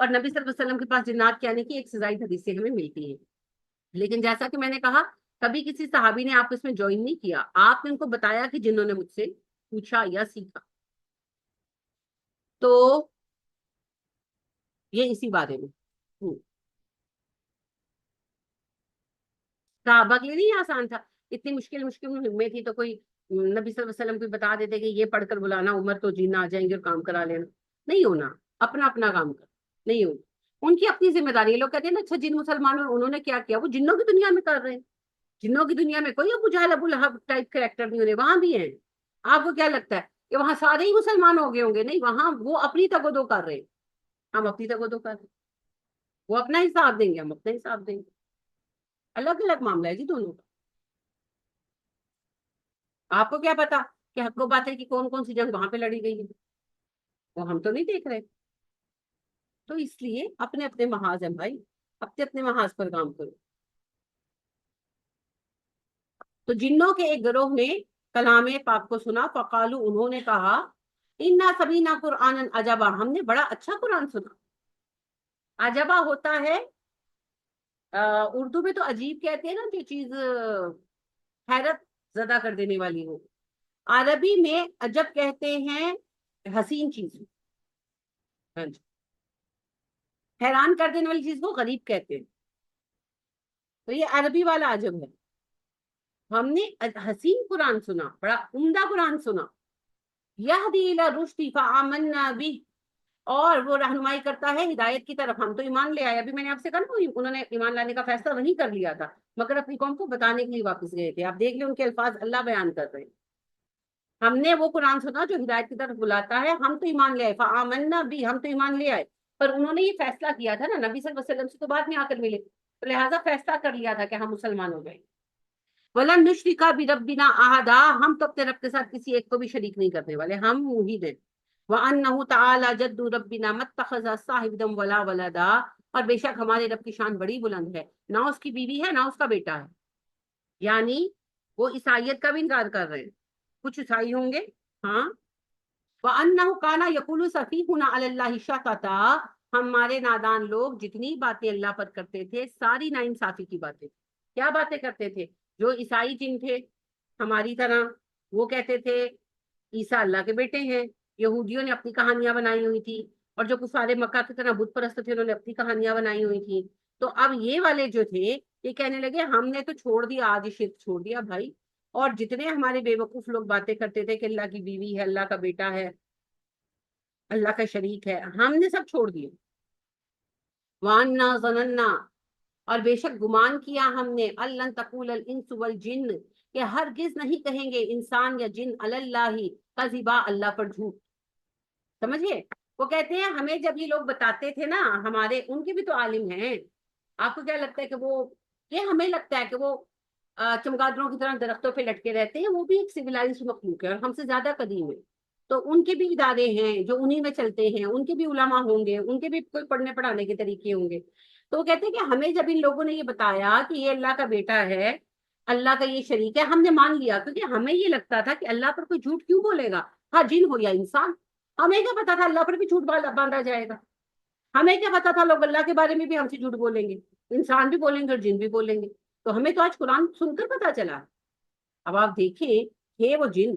Speaker 1: اور نبی صلی اللہ علیہ وسلم کے پاس جنات کے آنے کی ایک سے زائد حدیثیں ہمیں ملتی ہیں. لیکن جیسا کہ میں نے کہا کبھی کسی صحابی نے آپ اس میں جوائن نہیں کیا، آپ نے ان کو بتایا کہ جنہوں نے مجھ سے پوچھا یا سیکھا. تو یہ اسی بارے میں. صحابہ کے لیے نہیں آسان تھا، اتنی مشکل مشکل میں تھی تو کوئی نبی صلی اللہ علیہ وسلم کو بتا دیتے کہ یہ پڑھ کر بلانا عمر تو جن آ جائیں گے اور کام کرا لینا. نہیں ہونا، اپنا اپنا کام کر. نہیں ہونا، ان کی اپنی ذمہ داری ہے. لوگ کہتے ہیں نا اچھا جن مسلمان ہیں انہوں نے کیا کیا، وہ جنوں کی دنیا میں کر رہے ہیں. جنوں کی دنیا میں کوئی ابو جہل ابو لہب ٹائپ کریکٹر نہیں ہونے، وہاں بھی ہیں. آپ کو کیا لگتا ہے کہ وہاں سارے ہی مسلمان ہو گئے ہوں گے؟ نہیں، وہاں وہ اپنی تگودو کر رہے ہیں، ہم اپنی تگودو کر رہے ہیں. وہ اپنا حساب دیں گے، ہم اپنا حساب دیں گے. الگ الگ معاملہ ہے جی دونوں کا. آپ کو کیا پتا کہ حق و باطل کی کون کون سی جنگ وہاں پہ لڑی گئی ہے؟ وہ ہم تو نہیں دیکھ رہے. تو اس لیے اپنے اپنے محاذ ہیں بھائی، اپنے اپنے محاذ پر کام کرو. تو جنوں کے ایک گروہ نے کلام پاک کو سنا، فقالو انہوں نے کہا انا سمینا قرآن عجبا، ہم نے بڑا اچھا قرآن سنا. عجبا ہوتا ہے اردو میں تو عجیب کہتے ہیں نا، جو چیز حیرت زدہ کر دینے والی ہو. عربی میں عجب کہتے ہیں حسین چیز. ہاں جی، حیران کر دینے والی چیز کو غریب کہتے ہیں. تو یہ عربی والا عجب ہے. ہم نے حسین قرآن سنا، بڑا عمدہ قرآن سنا. یہدی الی الرشد فآمنا بہ، اور وہ رہنمائی کرتا ہے ہدایت کی طرف، ہم تو ایمان لے آئے. ابھی میں نے آپ سے کہا نا انہوں نے ایمان لانے کا فیصلہ وہیں کر لیا تھا، مگر اپنی قوم کو بتانے کے لیے واپس گئے تھے. آپ دیکھ لیں ان کے الفاظ اللہ بیان کر رہے ہیں. ہم نے وہ قرآن سنا جو ہدایت کی طرف بلاتا ہے، ہم تو ایمان لے آئے. فآمنا بہ، ہم تو ایمان لے آئے. پر انہوں نے یہ فیصلہ کیا تھا نا، نبی صلی اللہ علیہ وسلم سے تو بعد میں آ کر ملے، تو لہٰذا فیصلہ کر لیا تھا کہ ہم مسلمان ہو گئے. وَلَن نُشْرِكَ بِرَبِّنَا أَحَدًا، ہم تو اپنے رب کے ساتھ کسی ایک کو بھی شریک نہیں کرنے والے، ہم موحد ہیں. وَأَنَّهُ تَعَالَى جَدُّ رَبِّنَا مَا اتَّخَذَ صَاحِبَةً وَلَا وَلَدًا، اور بے شک ہمارے رب کی شان بڑی بلند ہے، نہ اس کی بیوی ہے نہ اس کا بیٹا ہے. یعنی وہ عیسائیت کا بھی انکار کر رہے ہیں. کچھ عیسائی ہوں گے، ہاں. وَأَنَّهُ كَانَ يَقُولُ سَفِيهُنَا عَلَى اللَّهِ شَطَطًا، ہمارے نادان لوگ جتنی باتیں اللہ پر کرتے تھے ساری ناانصافی کی باتیں. کیا باتیں کرتے تھے؟ جو عیسائی جن تھے ہماری طرح، وہ کہتے تھے عیسیٰ اللہ کے بیٹے ہیں. یہودیوں نے اپنی کہانیاں بنائی ہوئی تھی، اور جو کفار مکہ کی طرح بت پرست تھے انہوں نے اپنی کہانیاں بنائی ہوئی تھی. تو اب یہ والے جو تھے یہ کہنے لگے ہم نے تو چھوڑ دیا، آج شرک چھوڑ دیا بھائی. اور جتنے ہمارے بے وقوف لوگ باتیں کرتے تھے کہ اللہ کی بیوی ہے، اللہ کا بیٹا ہے، اللہ کا شریک ہے، ہم نے سب چھوڑ دیے. وَأَنَّا ظَنَنَّا، اور بے شک گمان کیا ہم نے، اللہ تقول الانس والجن، کہ ہرگز نہیں کہیں گے انسان یا جن علی اللہ کذبا، اللہ پر جھوٹ. سمجھے؟ وہ کہتے ہیں ہمیں جب یہ لوگ بتاتے تھے نا، ہمارے ان کے بھی تو عالم ہیں. آپ کو کیا لگتا ہے کہ وہ، یہ ہمیں لگتا ہے کہ وہ چمگادڑوں کی طرح درختوں پہ لٹکے رہتے ہیں، وہ بھی ایک سویلائزڈ مخلوق ہے اور ہم سے زیادہ قدیم ہے. تو ان کے بھی ادارے ہیں جو انہی میں چلتے ہیں، ان کے بھی علماء ہوں گے، ان کے بھی کوئی پڑھنے پڑھانے کے طریقے ہوں گے. تو وہ کہتے ہیں کہ ہمیں جب ان لوگوں نے یہ بتایا کہ یہ اللہ کا بیٹا ہے، اللہ کا یہ شریک ہے، ہم نے مان لیا، کیونکہ ہمیں یہ لگتا تھا کہ اللہ پر کوئی جھوٹ کیوں بولے گا، ہاں جن ہو یا انسان. ہمیں کیا پتا تھا اللہ پر بھی جھوٹ باندھا جائے گا. ہمیں کیا پتا تھا لوگ اللہ کے بارے میں بھی ہم سے جھوٹ بولیں گے، انسان بھی بولیں گے اور جن بھی بولیں گے. تو ہمیں تو آج قرآن سن کر پتا چلا. اب آپ دیکھیں کہ وہ جن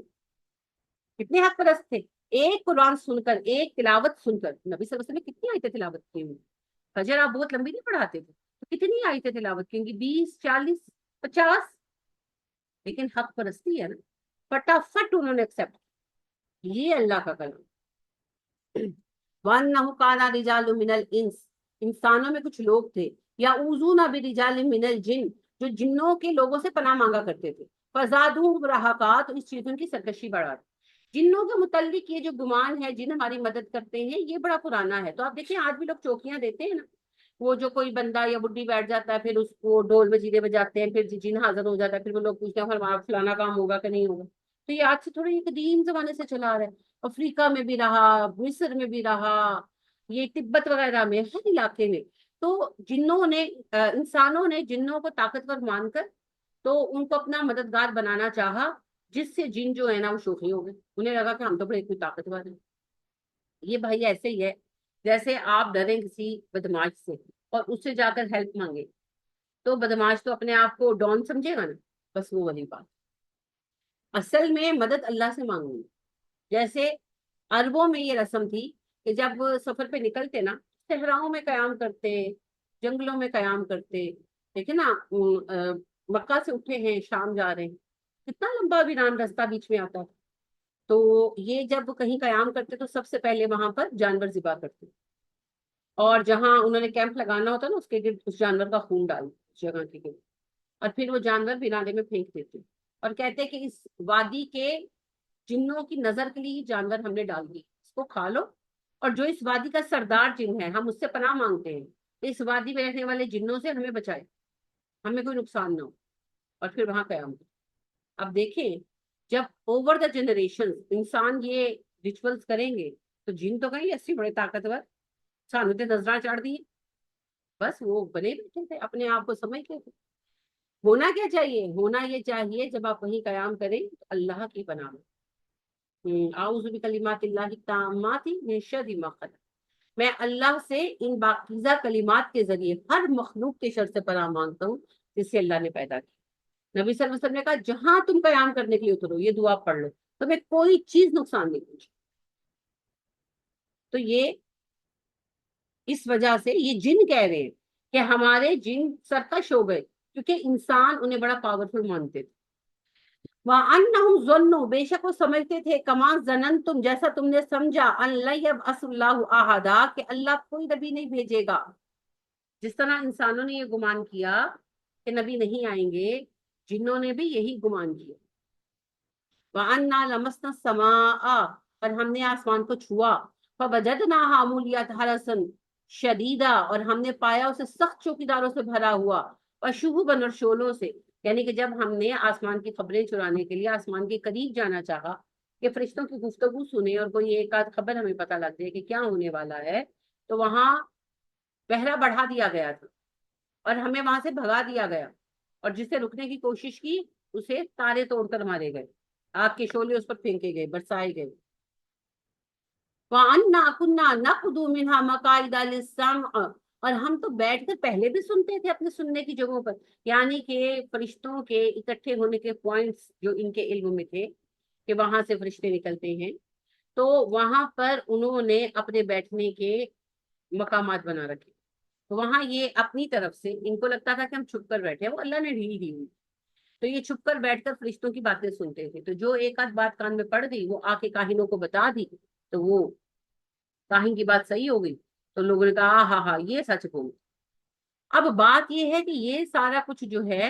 Speaker 1: کتنے حق پرست تھے. ایک قرآن سن کر، ایک تلاوت سن کر، نبی صلی اللہ علیہ وسلم نے کتنی آیتیں تلاوت کی ہوئی. فجر آپ بہت لمبی نہیں پڑھاتے تھے تو کتنی آیتیں تلاوت کی، 20 40 50. لیکن حق پرستی ہے نا، فٹافٹ انہوں نے ایکسپٹ. یہ اللہ کا کلام. وَأَنَّهُ كَانَ رِجَالٌ مِّنَ الْإِنسِ، انسانوں میں کچھ لوگ تھے، يَعُوذُونَ بِرِجَالٍ مِّنَ الْجِنِّ، جو جنوں کے لوگوں سے پناہ مانگا کرتے تھے. فَزَادُوهُمْ رَهَقًا، تو اس چیز ان کی سرکشی بڑھا. جنوں کے متعلق یہ جو گمان ہے جن ہماری مدد کرتے ہیں یہ بڑا پرانا ہے. تو آپ دیکھیں آج بھی لوگ چوکیاں دیتے ہیں نا، وہ جو کوئی بندہ یا بڈھی بیٹھ جاتا ہے، پھر اس کو ڈول مجیدے بجاتے ہیں، پھر جن حاضر ہو جاتا ہے، پھر وہ لوگ پوچھتے ہیں ہمارا فلانا کام ہوگا کہ نہیں ہوگا. تو یہ آج سے تھوڑا یہ قدیم زمانے سے چلا آ رہا ہے. افریقہ میں بھی رہا، مصر میں بھی رہا، یہ تبت وغیرہ میں، ہر علاقے میں. تو جنوں نے انسانوں نے جنوں کو طاقتور مان کر تو ان کو اپنا مددگار بنانا چاہا، جس سے جن جو ہے نا وہ شوخی ہو گئے. انہیں لگا کہ ہم تو بڑے اتنی طاقتور ہیں. یہ بھائی ایسے ہی ہے جیسے آپ ڈریں کسی بدماش سے اور اس سے جا کر ہیلپ مانگے، تو بدماش تو اپنے آپ کو ڈان سمجھے گا نا، بس وہ والی بات۔ اصل میں مدد اللہ سے مانگنی، جیسے عربوں میں یہ رسم تھی کہ جب سفر پہ نکلتے نا، صحراؤں میں قیام کرتے، جنگلوں میں قیام کرتے، دیکھیں نا مکہ سے اٹھے ہیں شام جا رہے ہیں، کتنا لمبا ویران راستہ بیچ میں آتا ہے، تو یہ جب کہیں قیام کرتے تو سب سے پہلے وہاں پر جانور ذبح کرتے، اور جہاں انہوں نے کیمپ لگانا ہوتا نا اس کے گرد اس جانور کا خون ڈال اس جگہ کے گرد، اور پھر وہ جانور ویرانے میں پھینک دیتے، اور کہتے کہ اس وادی کے جنوں کی نظر کے لیے یہ جانور ہم نے ڈال دی، اس کو کھا لو، اور جو اس وادی کا سردار جن ہے ہم اس سے پناہ مانگتے ہیں کہ اس وادی میں رہنے والے جنوں سے ہمیں بچائے، ہمیں کوئی نقصان نہ ہو، اور پھر وہاں قیام کرے۔ اب دیکھیں جب اوور دا جنریشن انسان یہ ریچولس کریں گے تو جن تو کہیں ایسی بڑے طاقتور، سانو تے نظراں چڑھ دی، بس وہ بنے بیٹھے تھے اپنے آپ کو سمجھتے تھے۔ ہونا کیا چاہیے؟ ہونا یہ چاہیے جب آپ وہیں قیام کریں تو اللہ کی پناہ میں، اعوذ بکلمات اللہ التامات من شر ما خلق، میں اللہ سے ان پاکیزہ کلمات کے ذریعے ہر مخلوق کے شر سے پناہ مانگتا ہوں جس سے اللہ نے پیدا کی۔ نبی صلی اللہ علیہ وسلم نے کہا جہاں تم قیام کرنے کے لیے اترو یہ دعا پڑھ لو، تمہیں کوئی چیز نقصان نہیں پہنچے۔ تو یہ اس وجہ سے یہ جن کہہ رہے ہیں کہ ہمارے جن سرکش ہو گئے کیونکہ انسان انہیں بڑا پاورفل مانتے تھے۔ وَأَنَّهُمْ ظَنُّوا، بے شک وہ سمجھتے تھے، کما ظننتم، جیسا تم نے سمجھا، ان لن یبعث اللہ احدا، کہ اللہ کوئی نبی نہیں بھیجے گا۔ جس طرح انسانوں نے یہ گمان کیا کہ نبی نہیں آئیں گے، جنوں نے بھی یہی گمان کیا۔ وَأَنَّا لَمَسْنَا السَّمَاءَ، اور ہم نے آسمان کو چھوا، فَوَجَدْنَاهَا مُلِيَتْ حَرَسًا شَدِيدًا، اور ہم نے پایا اسے سخت چوکیداروں سے بھرا ہوا، وَشُهُبًا، اور شعلوں سے، یعنی کہ جب ہم نے آسمان کی خبریں چرانے کے لیے آسمان کے قریب جانا چاہا کہ فرشتوں کی گفتگو سنے اور کوئی ایک آدھ خبر ہمیں پتہ لگ جائے کہ کیا ہونے والا ہے، تو وہاں پہرا بڑھا دیا گیا تھا اور ہمیں وہاں سے بھگا دیا گیا، اور جسے رکنے کی کوشش کی اسے تارے توڑ کر مارے گئے، آگ کے شعلے اس پر پھینکے گئے، برسائے گئے۔ وَأَنَّا كُنَّا نَقْعُدُ مِنْهَا مَقَاعِدَ لِلسَّمْعِ، اور ہم تو بیٹھ کر پہلے بھی سنتے تھے اپنے سننے کی جگہوں پر، یعنی کہ فرشتوں کے اکٹھے ہونے کے پوائنٹس جو ان کے علم میں تھے کہ وہاں سے فرشتے نکلتے ہیں، تو وہاں پر انہوں نے اپنے بیٹھنے کے مقامات بنا رکھے، تو وہاں یہ اپنی طرف سے ان کو لگتا تھا کہ ہم چھپ کر بیٹھے ہیں، وہ اللہ نے ڈھیل دی ہوئی، تو یہ چھپ کر بیٹھ کر فرشتوں کی باتیں سنتے تھے، تو جو ایک آدھ بات کان میں پڑ گئی وہ آ کے کاہنوں کو بتا دی، تو وہ کاہن کی بات صحیح ہو گئی، تو لوگوں نے کہا ہاں ہاں یہ سچ بول۔ اب بات یہ ہے کہ یہ سارا کچھ جو ہے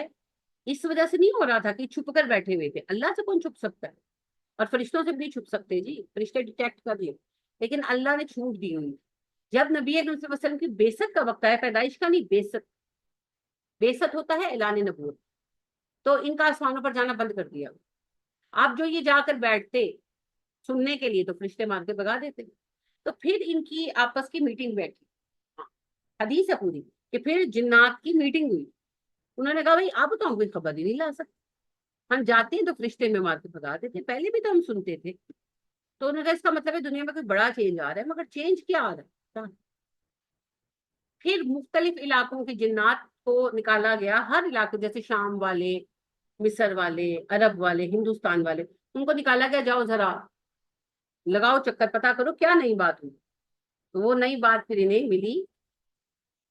Speaker 1: اس وجہ سے نہیں ہو رہا تھا کہ چھپ کر بیٹھے ہوئے تھے، اللہ سے کون چھپ سکتا ہے، اور فرشتوں سے بھی چھپ سکتے جی، فرشتے ڈیٹیکٹ کر لیں، لیکن اللہ نے چھوٹ دی ہوئی۔ جب نبی اکرم صلی اللہ علیہ وسلم کی بعثت کا وقت ہے، پیدائش کا نہیں، بعثت، بعثت ہوتا ہے اعلان نبوت، تو ان کا آسمانوں پر جانا بند کر دیا۔ آپ جو یہ جا کر بیٹھتے سننے کے لیے تو فرشتے مار کے بگا دیتے، تو پھر ان کی آپس کی میٹنگ بیٹھی، حدیث ہے پوری کہ پھر جنات کی میٹنگ ہوئی، انہوں نے کہا بھائی اب تو ہم کوئی خبر ہی نہیں لا سکتے، ہم جاتے ہیں تو فرشتے میں مار کے بگا دیتے، پہلے بھی تو ہم سنتے تھے، تو انہوں نے کہا اس کا مطلب ہے دنیا میں کوئی بڑا چینج آ رہا ہے، مگر چینج کیا آ رہا ہے؟ پھر مختلف علاقوں کے جنات کو نکالا گیا، ہر علاقے جیسے شام والے، مصر والے، عرب والے، ہندوستان والے، ان کو نکالا گیا جاؤ ذرا لگاؤ چکر پتا کرو کیا نئی بات ہوئی، تو وہ نئی بات پھر انہیں ملی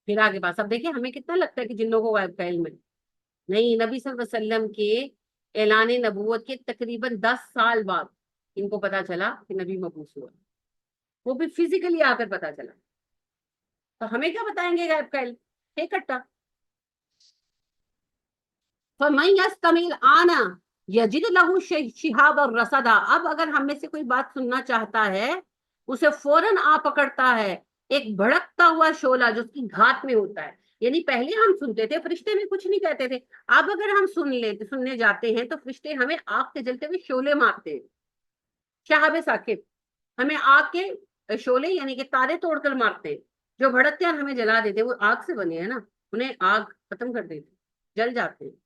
Speaker 1: پھر آگے بات۔ اب دیکھیں ہمیں کتنا لگتا ہے کہ جن لوگوں کو غیب کا علم ہے، نہیں، نبی صلی اللہ علیہ وسلم کے اعلان نبوت کے تقریباً 10 سال بعد ان کو پتا چلا کہ نبی مبعوث ہوا، وہ بھی فزیکلی آ کر پتا چلا، تو ہمیں کیا بتائیں گے غیب کا علم؟ ایک کٹا فَمَن يَسْتَمِعِ الْآنَ يَجِدْ لَهُ شِهَابًا رَصَدًا، اب اگر ہم میں سے کوئی بات سننا چاہتا ہے اسے فوراً آ پکڑتا ہے ایک بھڑکتا ہوا شعلہ جو اس کی گھات میں ہوتا ہے، یعنی پہلے ہم سنتے تھے فرشتے بھی کچھ نہیں کہتے تھے، اب اگر ہم سننے جاتے ہیں تو فرشتے ہمیں آگ کے جلتے ہوئے شعلے مارتے ہیں، شہاب ثاقب، ہمیں آگ کے شعلے یعنی کہ تارے توڑ کر مارتے ہیں، جو بھڑکتے ہیں اور ہمیں جلا دیتے، وہ آگ سے بنے ہیں نا، انہیں آگ ختم کر دیتے، جل جاتے ہیں۔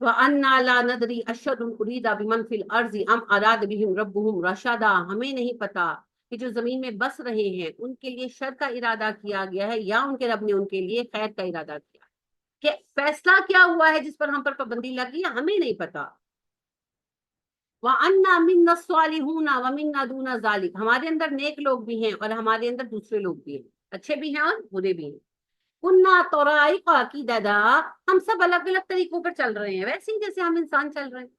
Speaker 1: وَأَنَّا لَا نَدْرِي أَشَرٌ أُرِيدَ بِمَنْ فِي الْأَرْضِ أَمْ أَرَادَ بِهِمْ رَبُّهُمْ رَشَدًا، ہمیں نہیں پتا کہ جو زمین میں بس رہے ہیں ان کے لیے شر کا ارادہ کیا گیا ہے یا ان کے رب نے ان کے لیے خیر کا ارادہ کیا، کہ فیصلہ کیا ہوا ہے جس پر ہم پر پابندی لگی ہے ہمیں نہیں پتا۔ وَأَنَّا مِنَّا الصَّالِحُونَ وَمِنَّا دُونَ ذَلِكَ، ہمارے اندر نیک لوگ بھی ہیں اور ہمارے اندر دوسرے لوگ بھی ہیں، اچھے بھی ہیں اور برے بھی ہیں۔ کُنَّا طَرَائِقَ قِدَدًا، ہم سب الگ الگ طریقوں پر چل رہے ہیں ویسے ہی جیسے ہم انسان چل رہے ہیں۔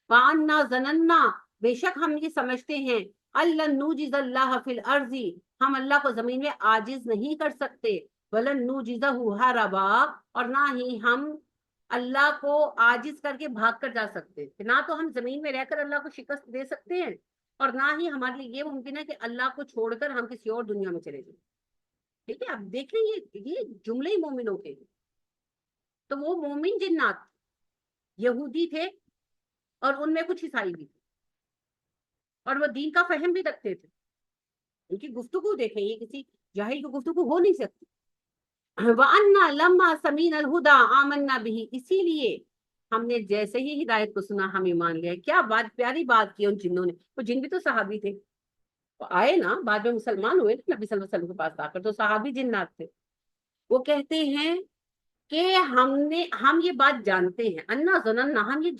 Speaker 1: وَأَنَّا ظَنَنَّا، بے شک ہم یہ سمجھتے ہیں، أَلَّن نُوجِزَ اللَّهَ فِي الْأَرْضِ، ہم اللہ کو زمین میں عاجز نہیں کر سکتے، وَلَن نُوجِزَهُ هَرَبًا، اور نہ ہی ہم اللہ کو عاجز کر کے بھاگ کر جا سکتے، کہ نہ تو ہم زمین میں رہ کر اللہ کو شکست دے سکتے ہیں اور نہ ہی ہمارے لیے یہ ممکن ہے کہ اللہ کو چھوڑ کر ہم کسی اور دنیا میں چلے جائیں۔ ٹھیک ہے، اب دیکھ لیں یہ جملے ہی مومنوں کے، تو وہ مومن جنات یہودی تھے اور ان میں کچھ عیسائی بھی تھے اور وہ دین کا فہم بھی رکھتے تھے، ان کی گفتگو دیکھیں، یہ کسی جاہل کی گفتگو ہو نہیں سکتی۔ وَأَنَّا لَمَّا سَمِعْنَا الْهُدَىٰ آمَنَّا بِهِ، اسی لیے ہم نے جیسے ہی ہدایت کو سنا ہم ایمان لیا۔ کیا بات پیاری بات کی ان جنوں نے، وہ جن بھی تو صحابی تھے، وہ آئے نا بعد میں مسلمان ہوئے نا نبی صلی اللہ علیہ وسلم کے پاس آ کر، تو صحابی جنات تھے۔ وہ کہتے ہیں کہ ہم یہ بات جانتے ہیں، انا ظننا، ہم یہ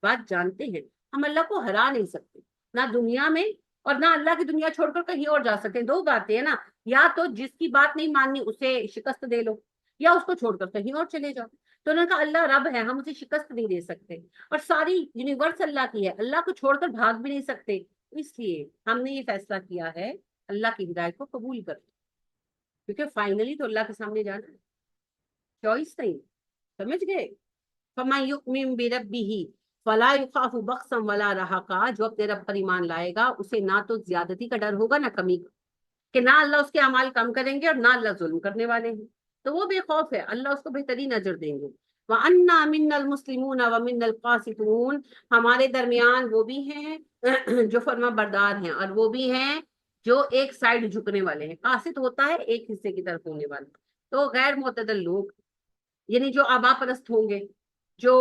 Speaker 1: بات جانتے ہیں، ہم اللہ کو ہرا نہیں سکتے، نہ دنیا میں اور نہ اللہ کی دنیا چھوڑ کر کہیں اور جا سکتے ہیں۔ دو باتیں ہیں نا، یا تو جس کی بات نہیں ماننی اسے شکست دے لو، یا اس کو چھوڑ کر کہیں اور چلے جاؤ۔ تو انہوں نے کہا اللہ رب ہے، ہم اسے شکست نہیں دے سکتے، اور ساری یونیورس اللہ کی ہے، اللہ کو چھوڑ کر بھاگ بھی نہیں سکتے، اس لیے ہم نے یہ فیصلہ کیا ہے اللہ کی ہدایت کو قبول کر، کیونکہ فائنلی تو اللہ کے سامنے جانا ہے، چوائس نہیں، سمجھ گئے؟ فَمَن يُؤْمِن بِرَبِّهِ فَلَا يُخَافُ بَخْسًا وَلَا رَهَقًا، جو اپنے رب پر ایمان لائے گا اسے نہ تو زیادتی کا ڈر ہوگا نہ کمی کا، کہ نہ اللہ اس کے اعمال کم کریں گے اور نہ اللہ ظلم کرنے والے ہیں، تو وہ بے خوف ہے، اللہ اس کو بہترین اجر دیں گے۔ وَأَنَّا مِنَّا الْمُسْلِمُونَ وَمِنَّا الْقَاسِطُونَ، ہمارے درمیان وہ بھی ہیں جو فرما بردار ہیں اور وہ بھی ہیں جو ایک سائڈ جھکنے والے ہیں۔ قاسط ہوتا ہے ایک حصے کی طرف ہونے والا، تو غیر معتدل لوگ، یعنی جو آبا پرست ہوں گے، جو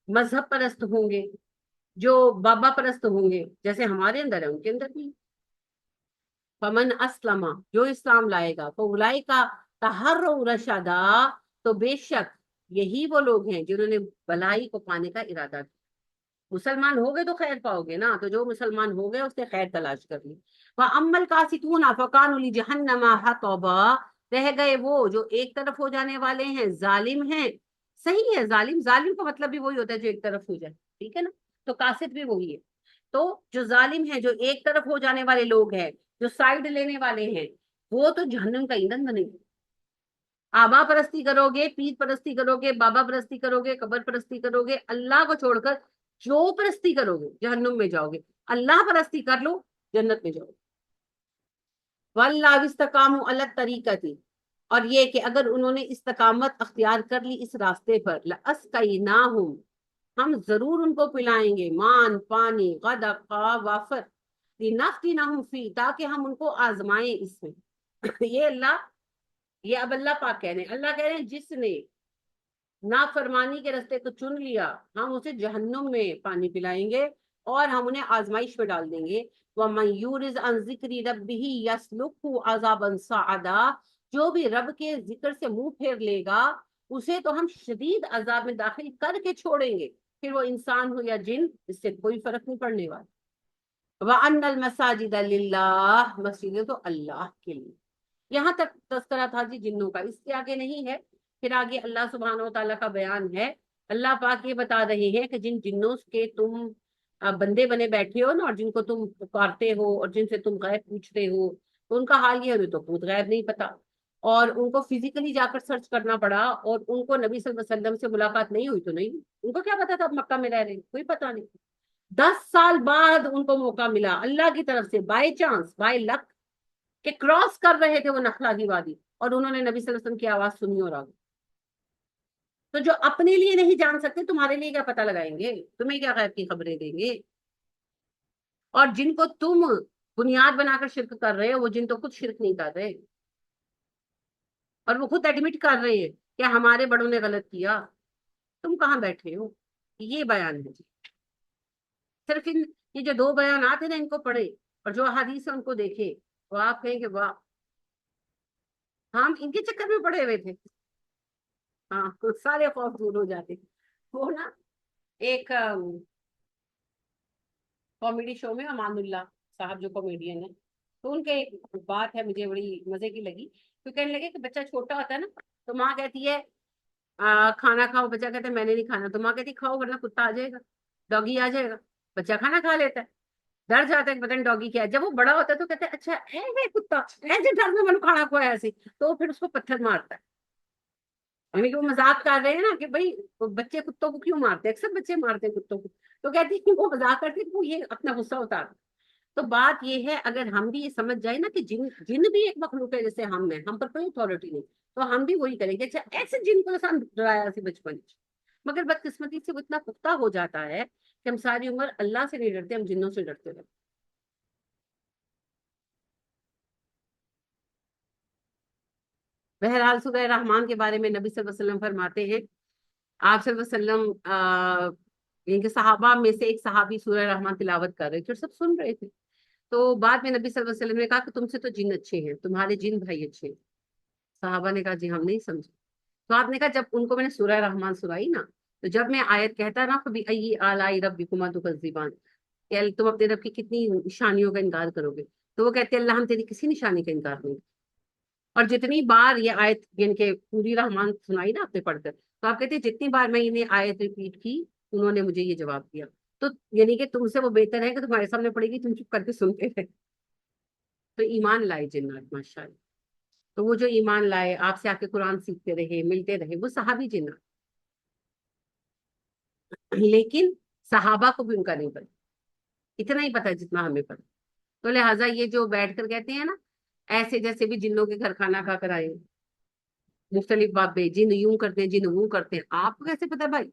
Speaker 1: مذہب پرست ہوں گے، جو بابا پرست ہوں گے، جیسے ہمارے اندر ہے ان کے اندر بھی۔ فمن اسلم، جو اسلام لائے گا، فاولئک تحروا رشدا، تو بے شک یہی وہ لوگ ہیں جنہوں نے بھلائی کو پانے کا ارادہ کیا۔ مسلمان ہو گئے تو خیر پاؤ گے نا، تو جو مسلمان ہو گئے اس نے خیر تلاش کر لی۔ وَأَمَّا الْقَاسِطُونَ فَكَانُوا لِجَهَنَّمَ حَطَبًا، رہ گئے وہ جو ایک طرف ہو جانے والے ہیں، ظالم ہیں۔ صحیح ہے، ظالم کا مطلب بھی وہی ہوتا ہے جو ایک طرف ہو جائے، ٹھیک ہے نا، تو قاصد بھی وہی ہے۔ تو جو ظالم ہے، جو ایک طرف ہو جانے والے لوگ ہیں، جو سائڈ لینے والے ہیں، وہ تو جہنم کا ایندھن بنے گے۔ آبا پرستی کرو گے، پیر پرستی کرو گے، بابا پرستی کرو گے، قبر پرستی کرو گے، اللہ کو چھوڑ کر جو پرستی کرو گے جہنم میں جاؤ گے، اللہ پرستی کر لو جنت میں جاؤ گے۔ وَاللَّهُ اسْتَقَامُوا عَلَى الطَّرِيقَةِ، اور یہ کہ اگر انہوں نے استقامت اختیار کر لی اس راستے پر، لَأَسْقَيْنَاهُمْ، ہم ضرور ان کو پلائیں گے، مان پانی، غدقا وافر، لِنَفْتِنَهُمْ فِيهِ، تاکہ ہم ان کو آزمائیں اس میں۔ یہ اب اللہ پاک کہہ رہے ہیں، اللہ کہہ رہے ہیں جس نے نافرمانی کے راستے کو چن لیا ہم اسے جہنم میں پانی پلائیں گے اور ہم انہیں آزمائش میں ڈال دیں گے۔ وَمَن يُعْرِضْ عَن ذِكْرِ رَبِّهِ يَسْلُكْهُ عَذَابًا صَعَدًا، جو بھی رب کے ذکر سے منہ پھیر لے گا اسے تو ہم شدید عذاب میں داخل کر کے چھوڑیں گے، پھر وہ انسان ہو یا جن، اس سے کوئی فرق نہیں پڑنے والا۔ وَأَنَّ الْمَسَاجِدَ لِلَّهِ، مسجدیں تو اللہ کے لیے۔ یہاں تک تذکرہ تھا جی جنوں کا، اس کے آگے نہیں ہے، پھر آگے اللہ سبحانہ و تعالیٰ کا بیان ہے۔ اللہ پاک یہ بتا رہے ہیں کہ جن جنوں کے تم بندے بنے بیٹھے ہو نا، اور جن کو تم پکارتے ہو اور جن سے تم غیب پوچھتے ہو، تو ان کا حال یہ ہے تو خود غیب نہیں پتا، اور ان کو فزیکلی جا کر سرچ کرنا پڑا، اور ان کو نبی صلی اللہ علیہ وسلم سے ملاقات نہیں ہوئی تو نہیں، ان کو کیا پتا تھا مکہ میں رہ رہے، کوئی پتا نہیں۔ 10 سال بعد ان کو موقع ملا اللہ کی طرف سے، بائی چانس، بائی لک، کہ کراس کر رہے تھے وہ نخلا کی وادی، اور انہوں نے نبی صلی اللہ علیہ وسلم کی آواز سنی اور آگے۔ تو جو اپنے لیے نہیں جان سکتے تمہارے لیے کیا پتہ لگائیں گے، تمہیں کیا غیب کی خبریں دیں گے؟ اور جن کو تم بنیاد بنا کر شرک کر رہے ہو، وہ جن تو خود شرک نہیں کر رہے، اور وہ خود ایڈمٹ کر رہے ہیں کہ ہمارے بڑوں نے غلط کیا، تم کہاں بیٹھے ہو؟ یہ بیان ہے جی، صرف یہ جو 2 بیانات ہیں نا ان کو پڑھے، اور جو حدیث ہے ان کو دیکھے تو آپ کہیں کہ واہ، ہم ان کے چکر میں پڑے ہوئے تھے. ہاں تو سارے خوف دور ہو جاتے. وہ نا ایک کامیڈی شو میں امان اللہ صاحب جو کامیڈین ہے، تو ان کے ایک بات ہے مجھے بڑی مزے کی لگی. تو کہنے لگے کہ بچہ چھوٹا ہوتا ہے نا، تو ماں کہتی ہے کھانا کھاؤ، بچہ کہتا ہے میں نے نہیں کھانا، تو ماں کہتی کھاؤ ورنہ کتا آ جائے گا، ڈاگی آ جائے گا. بچہ کھانا کھا لیتا ہے، ڈر جاتا ہے کہ پتہ نہیں ڈاگی کیا ہے. جب وہ بڑا ہوتا ہے تو کہتا ہے اچھا ہے کتا ایسے ڈر میں کھانا کھوایا ایسے، تو پھر اس کو پتھر مارتا ہے. یعنی کہ وہ مذاق کر رہے ہیں نا کہ بھائی بچے کتوں کو کیوں مارتے ہیں، اکثر بچے مارتے ہیں کتوں کو. تو کہتی ہے کہ وہ مذاق کرتے ہیں کہ وہ یہ اپنا غصہ اتار. تو بات یہ ہے اگر ہم بھی یہ سمجھ جائیں نا کہ جن جن بھی ایک مخلوق ہے جیسے ہم ہیں، ہم پر کوئی اتھارٹی نہیں، تو ہم بھی وہی کریں گے. اچھا ایسے جن کو آسان ڈرایا سی بچپن چ، مگر بدقسمتی سے وہ اتنا پختہ ہو جاتا ہے کہ ہم ساری عمر اللہ سے نہیں ڈرتے، ہم جنوں سے ڈرتے رہتے. بہرحال سورہ رحمان کے بارے میں نبی صلی اللہ علیہ وسلم فرماتے ہیں، آپ صلی اللہ علیہ وسلم ان کے صحابہ میں سے ایک صحابی سورہ رحمان تلاوت کر رہے تھے اور سب سن رہے تھے. تو بعد میں نبی صلی اللہ علیہ وسلم نے کہا کہ تم سے تو جن اچھے ہیں، تمہارے جن بھائی اچھے ہیں. صحابہ نے کہا جی ہم نہیں سمجھے. تو آپ نے کہا جب ان کو میں نے سورہ رحمان سنائی نا، تو جب میں آیت کہتا نا فبأي آلاء ربكما تكذبان، کہ تم اپنے رب کی کتنی نشانیوں کا انکار کرو گے، تو وہ کہتے ہیں اللہ ہم تیری کسی نشانی کا انکار نہیں. اور جتنی بار یہ آیت یعنی کہ پوری رحمان سنائی نا آپ نے پڑھ کر، تو آپ کہتے ہیں جتنی بار میں انہیں آیت ریپیٹ کی انہوں نے مجھے یہ جواب دیا. تو یعنی کہ تم سے وہ بہتر ہے کہ تمہارے سامنے پڑے گی تم چپ کر کے سنتے رہے. تو ایمان لائے جنات ماشاء اللہ. تو وہ جو ایمان لائے آپ سے آ کے قرآن سیکھتے رہے ملتے رہے، وہ صحابی جنات. لیکن صحابہ کو بھی ان کا نہیں پتا، اتنا ہی پتا جتنا ہمیں پتا. تو لہٰذا یہ جو بیٹھ کر کہتے ہیں نا ایسے جیسے بھی جنوں کے گھر کھانا کھا کر آئے مختلف باتیں، جن یوں کرتے ہیں جن وہ کرتے ہیں، آپ کو کیسے پتا بھائی؟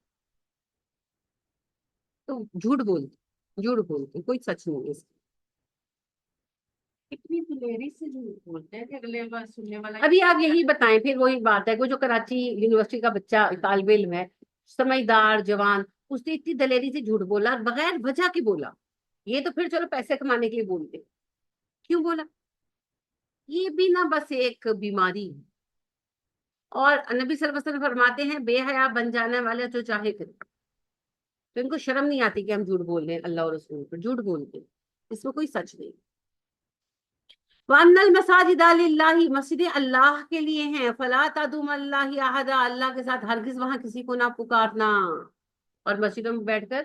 Speaker 1: تو جھوٹ بولتے کوئی سچ نہیں ہے اس کی.
Speaker 2: اتنی دلیری سے جھوٹ بولتے ہیں کہ اگلے بار سننے والا
Speaker 1: ابھی آپ یہی بتائیں، پھر وہی بات ہے وہ جو کراچی یونیورسٹی کا بچہ طالب علم ہے، سمجھدار جوان، اس نے اتنی دلیری سے جھوٹ بولا بغیر وجہ کے بولا. یہ تو پھر چلو پیسے کمانے کے لیے بولتے، کیوں بولا؟ یہ بھی نہ بس ایک بیماری ہے. اور نبی صلی اللہ علیہ وسلم فرماتے ہیں بے حیا بن جانے والے جو چاہے کرے. تو ان کو شرم نہیں آتی کہ ہم جھوٹ بول رہے ہیں اللہ اور رسول پر، جھوٹ بولتے ہیں اس میں کوئی سچ نہیں. وَأَنَّ الْمَسَاجِدَ لِلَّهِ مسجدیں اللہ کے لیے ہیں، فَلَا تَدْعُوا مَعَ اللَّهِ أَحَدًا، اللہ کے ساتھ ہرگز وہاں کسی کو نہ پکارنا. اور مسجدوں میں بیٹھ کر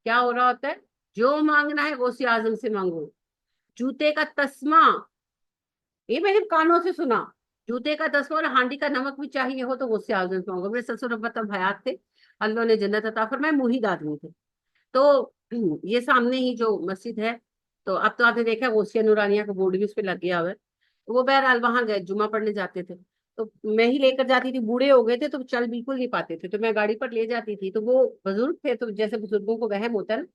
Speaker 1: کیا ہو رہا ہوتا ہے؟ جو مانگنا ہے غوث اعظم سے مانگو. جوتے کا تسمہ، یہ میں نے کانوں سے سنا، جوتے کا تسمہ اور ہانڈی کا نمک بھی چاہیے ہو تو غوث اعظم سے مانگو. میرے سسر ابا تب حیات تھے، اللہ نے جنت عطا فرمائے، مرید آدمی تھے. تو یہ سامنے ہی جو مسجد ہے، تو اب تو آپ نے دیکھا غوثیہ نورانیہ کا بورڈ بھی اس پہ لگ گیا ہوا ہے. وہ بہرحال وہاں گئے جمعہ پڑھنے جاتے تھے، تو میں ہی لے کر جاتی تھی. بوڑھے ہو گئے تھے تو چل بالکل نہیں پاتے تھے، تو میں گاڑی پر لے جاتی تھی. تو وہ بزرگ تھے، تو جیسے بزرگوں کو وہم ہوتا ہے نا،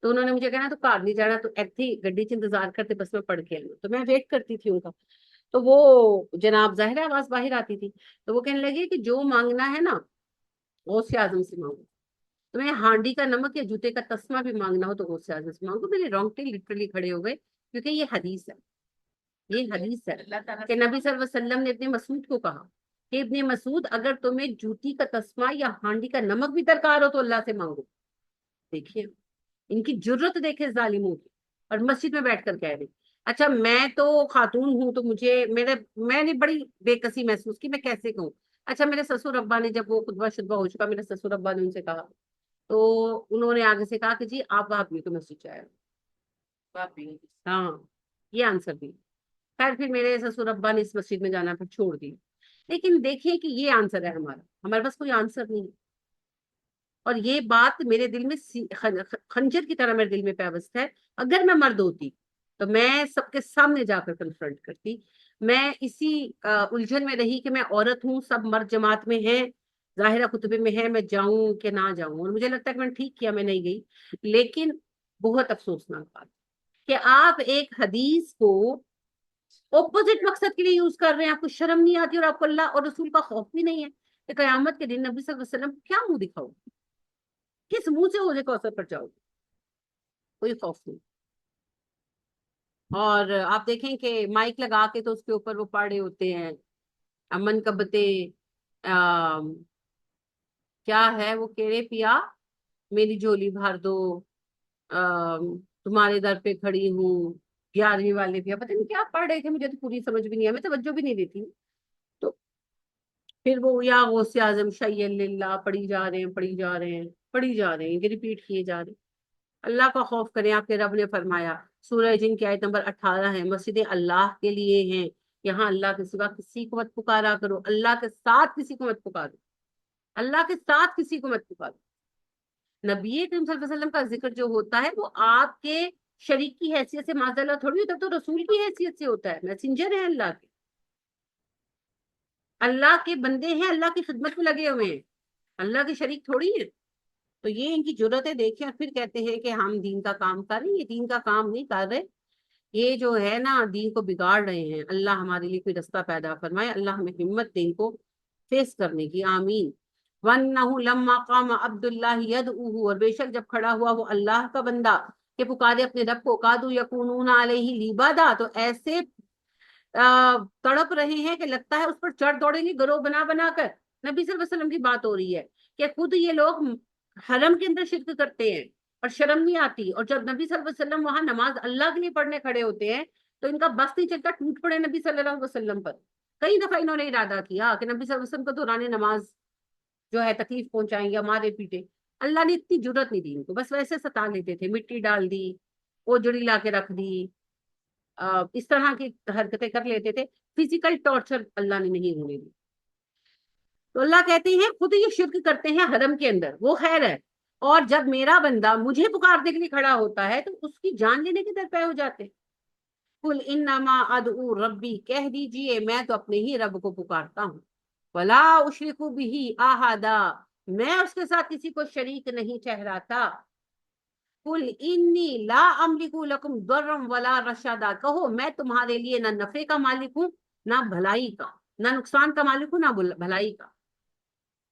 Speaker 1: تو انہوں نے مجھے کہنا تو کار نہیں جانا، تو ایتھی گڈی چ انتظار کرتے بس میں پڑھ کے آئی. تو میں ویٹ کرتی تھی ان کا. تو وہ جناب ظاہر آواز باہر آتی تھی، تو وہ کہنے لگے کہ جو مانگنا ہے نا غوث اعظم سے مانگو. تمہیں ہانڈی کا نمک یا جوتے کا تسمہ بھی مانگنا ہو تو غوث اعظم سے مانگو. میرے رونگٹے لٹرلی کھڑے ہو گئے، کیونکہ یہ حدیث ہے. یہ حدیث ہے
Speaker 2: اللہ تعالیٰ
Speaker 1: کہ نبی صلی اللہ علیہ وسلم نے ابن مسعود کو کہا کہ ابن مسعود اگر تمہیں جوتی کا تسمہ یا ہانڈی کا نمک بھی درکار ہو تو اللہ سے مانگو. دیکھیے ان کی جرت دیکھے ظالموں کی، اور مسجد میں بیٹھ کر کہہ رہے. اچھا میں تو خاتون ہوں تو میں نے بڑی بے کسی محسوس کی، میں کیسے کہوں. اچھا میرے سسر ابا نے جب وہ خطبہ شطبہ ہو چکا، میرے سسر ابا نے ان سے کہا، تو انہوں نے آگے سے کہا کہ جی آپ بھی تو مسجد جائے.
Speaker 2: باپی.
Speaker 1: ہاں یہ آنسر دی. خیر پھر میرے سسر ابا نے اس مسجد میں جانا پھر چھوڑ دی. لیکن دیکھیے کہ یہ آنسر ہے ہمارا، ہمارے پاس کوئی آنسر نہیں ہے. اور یہ بات میرے دل میں خنجر کی طرح میرے دل میں پیوست ہے. اگر میں مرد ہوتی تو میں سب کے سامنے جا کر کنفرنٹ کرتی. میں اسی الجھن میں رہی کہ میں عورت ہوں، سب مرد جماعت میں ہیں، ظاہرہ خطبے میں ہے، میں جاؤں کہ نہ جاؤں. اور مجھے لگتا ہے کہ میں نے ٹھیک کیا میں نہیں گئی. لیکن بہت افسوسناک بات کہ آپ ایک حدیث کو اپوزٹ مقصد کے لیے یوز کر رہے ہیں. آپ کو شرم نہیں آتی اور آپ کو اللہ اور رسول کا خوف بھی نہیں ہے کہ قیامت کے دن نبی صلی اللہ علیہ وسلم کیا منہ دکھاؤ، کس منہ سے حوض کوثر پر جاؤ. کوئی خوف نہیں. اور آپ دیکھیں کہ مائک لگا کے تو اس کے اوپر وہ پڑھ رہے ہوتے ہیں امن کبتے کیا ہے وہ کہہ پیا میری جھولی بھر دو، تمہارے در پہ کھڑی ہوں، 11ویں والے پیا، پتہ نہیں کیا پڑھ رہے تھے، مجھے تو پوری سمجھ بھی نہیں ہے، میں توجہ بھی نہیں دیتی. تو پھر وہ یا غوث اعظم شیئن للہ پڑھی جا رہے ہیں، پڑھی جا رہے ہیں، پڑھی جا رہے ہیں، یہ ریپیٹ کیے جا رہے ہیں. اللہ کا خوف کریں. آپ کے رب نے فرمایا سورہ جن کی آیت نمبر 18 ہے، مسجدیں اللہ کے لیے ہیں، یہاں اللہ کے سوا کسی کو مت پکارا کرو، اللہ کے ساتھ کسی کو مت پکارو، اللہ کے ساتھ کسی کو مت پکارو. نبی کریم صلی اللہ علیہ وسلم کا ذکر جو ہوتا ہے وہ آپ کے شریک کی حیثیت سے معاذ اللہ تھوڑی ہوتا ہے، تو رسول کی حیثیت سے ہوتا ہے، میسنجر ہے اللہ کے، اللہ کے بندے ہیں، اللہ کی خدمت میں لگے ہوئے ہیں، اللہ کے شریک تھوڑی ہیں. تو یہ ان کی جرتیں دیکھیں اور پھر کہتے ہیں کہ ہم دین کا کام کر رہے ہیں. یہ دین کا کام نہیں کر رہے، یہ جو ہے نا دین کو بگاڑ رہے ہیں. اللہ ہمارے لیے کوئی رستہ پیدا فرمائے، اللہ ہمیں ہمت دے ان کو فیس کرنے کی، آمین. وَأَنَّهُ لَمَّا قَامَ عَبْدُ اللَّهِ يَدْعُوهُ، اور بے شک جب کھڑا ہوا وہ اللہ کا بندہ کہ پکارے اپنے رب کو، قَادُوا يَكُونُونَ عَلَيْهِ لِبَادًا، تو ایسے تڑپ رہے ہیں کہ لگتا ہے اس پر چڑھ دوڑیں گے گروہ بنا بنا کر. نبی صلی اللہ علیہ وسلم کی بات ہو رہی ہے کہ خود یہ لوگ حرم کے اندر شرک کرتے ہیں اور شرم نہیں آتی، اور جب نبی صلی اللہ علیہ وسلم وہاں نماز اللہ کے لیے پڑھنے کھڑے ہوتے ہیں تو ان کا بس نہیں چلتا، ٹوٹ پڑے نبی صلی اللہ علیہ وسلم پر. کئی دفعہ انہوں نے ارادہ کیا کہ نبی صلی اللہ علیہ وسلم کو دوران نماز جو ہے تکلیف پہنچائیں گے، مارے پیٹے. اللہ نے اتنی جرت نہیں دی ان کو، بس ویسے ستا لیتے تھے، مٹی ڈال دی، اوجڑی لا کے رکھ دی، اس طرح کی حرکتیں کر لیتے تھے. فزیکل ٹارچر اللہ نے نہیں ہونے دی. تو اللہ کہتے ہیں خود یہ شرک کرتے ہیں حرم کے اندر، وہ خیر ہے، اور جب میرا بندہ مجھے پکارنے کے لیے کھڑا ہوتا ہے تو اس کی جان لینے کے درپے ہو جاتے. قل انما ادعو ربی، کہہ دیجئے میں تو اپنے ہی رب کو پکارتا ہوں، ولا اشرک به احدا، میں اس کے ساتھ کسی کو شریک نہیں ٹھہراتا. قل انی لا املک لکم ضرا ولا رشدا، کہو میں تمہارے لیے نہ نفع کا مالک ہوں نہ بھلائی کا، نہ نقصان کا مالک ہوں نہ بھلائی کا.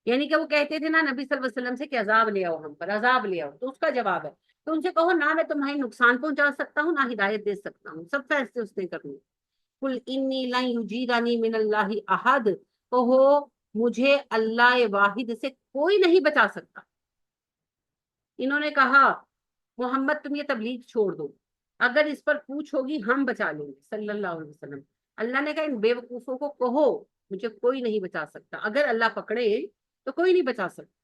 Speaker 1: یعنی کہ وہ کہتے تھے نا نبی صلی اللہ علیہ وسلم سے کہ عذاب لے آؤ ہم پر، عذاب لے آؤ، تو اس کا جواب ہے تو ان سے کہو نہ میں تمہیں نقصان پہنچا سکتا ہوں نہ ہدایت دے سکتا ہوں، سب فیصلے اس نے کرنے. قل انی لن یجیرنی من اللہ احد، کہو مجھے اللہ واحد سے کوئی نہیں بچا سکتا. انہوں نے کہا محمد تم یہ تبلیغ چھوڑ دو، اگر اس پر پوچھ ہوگی ہم بچا لیں گے صلی اللہ علیہ وسلم. اللہ نے کہا ان بے وقوفوں کو کہو مجھے کوئی نہیں بچا سکتا، اگر اللہ پکڑے تو کوئی نہیں بچا سکتا.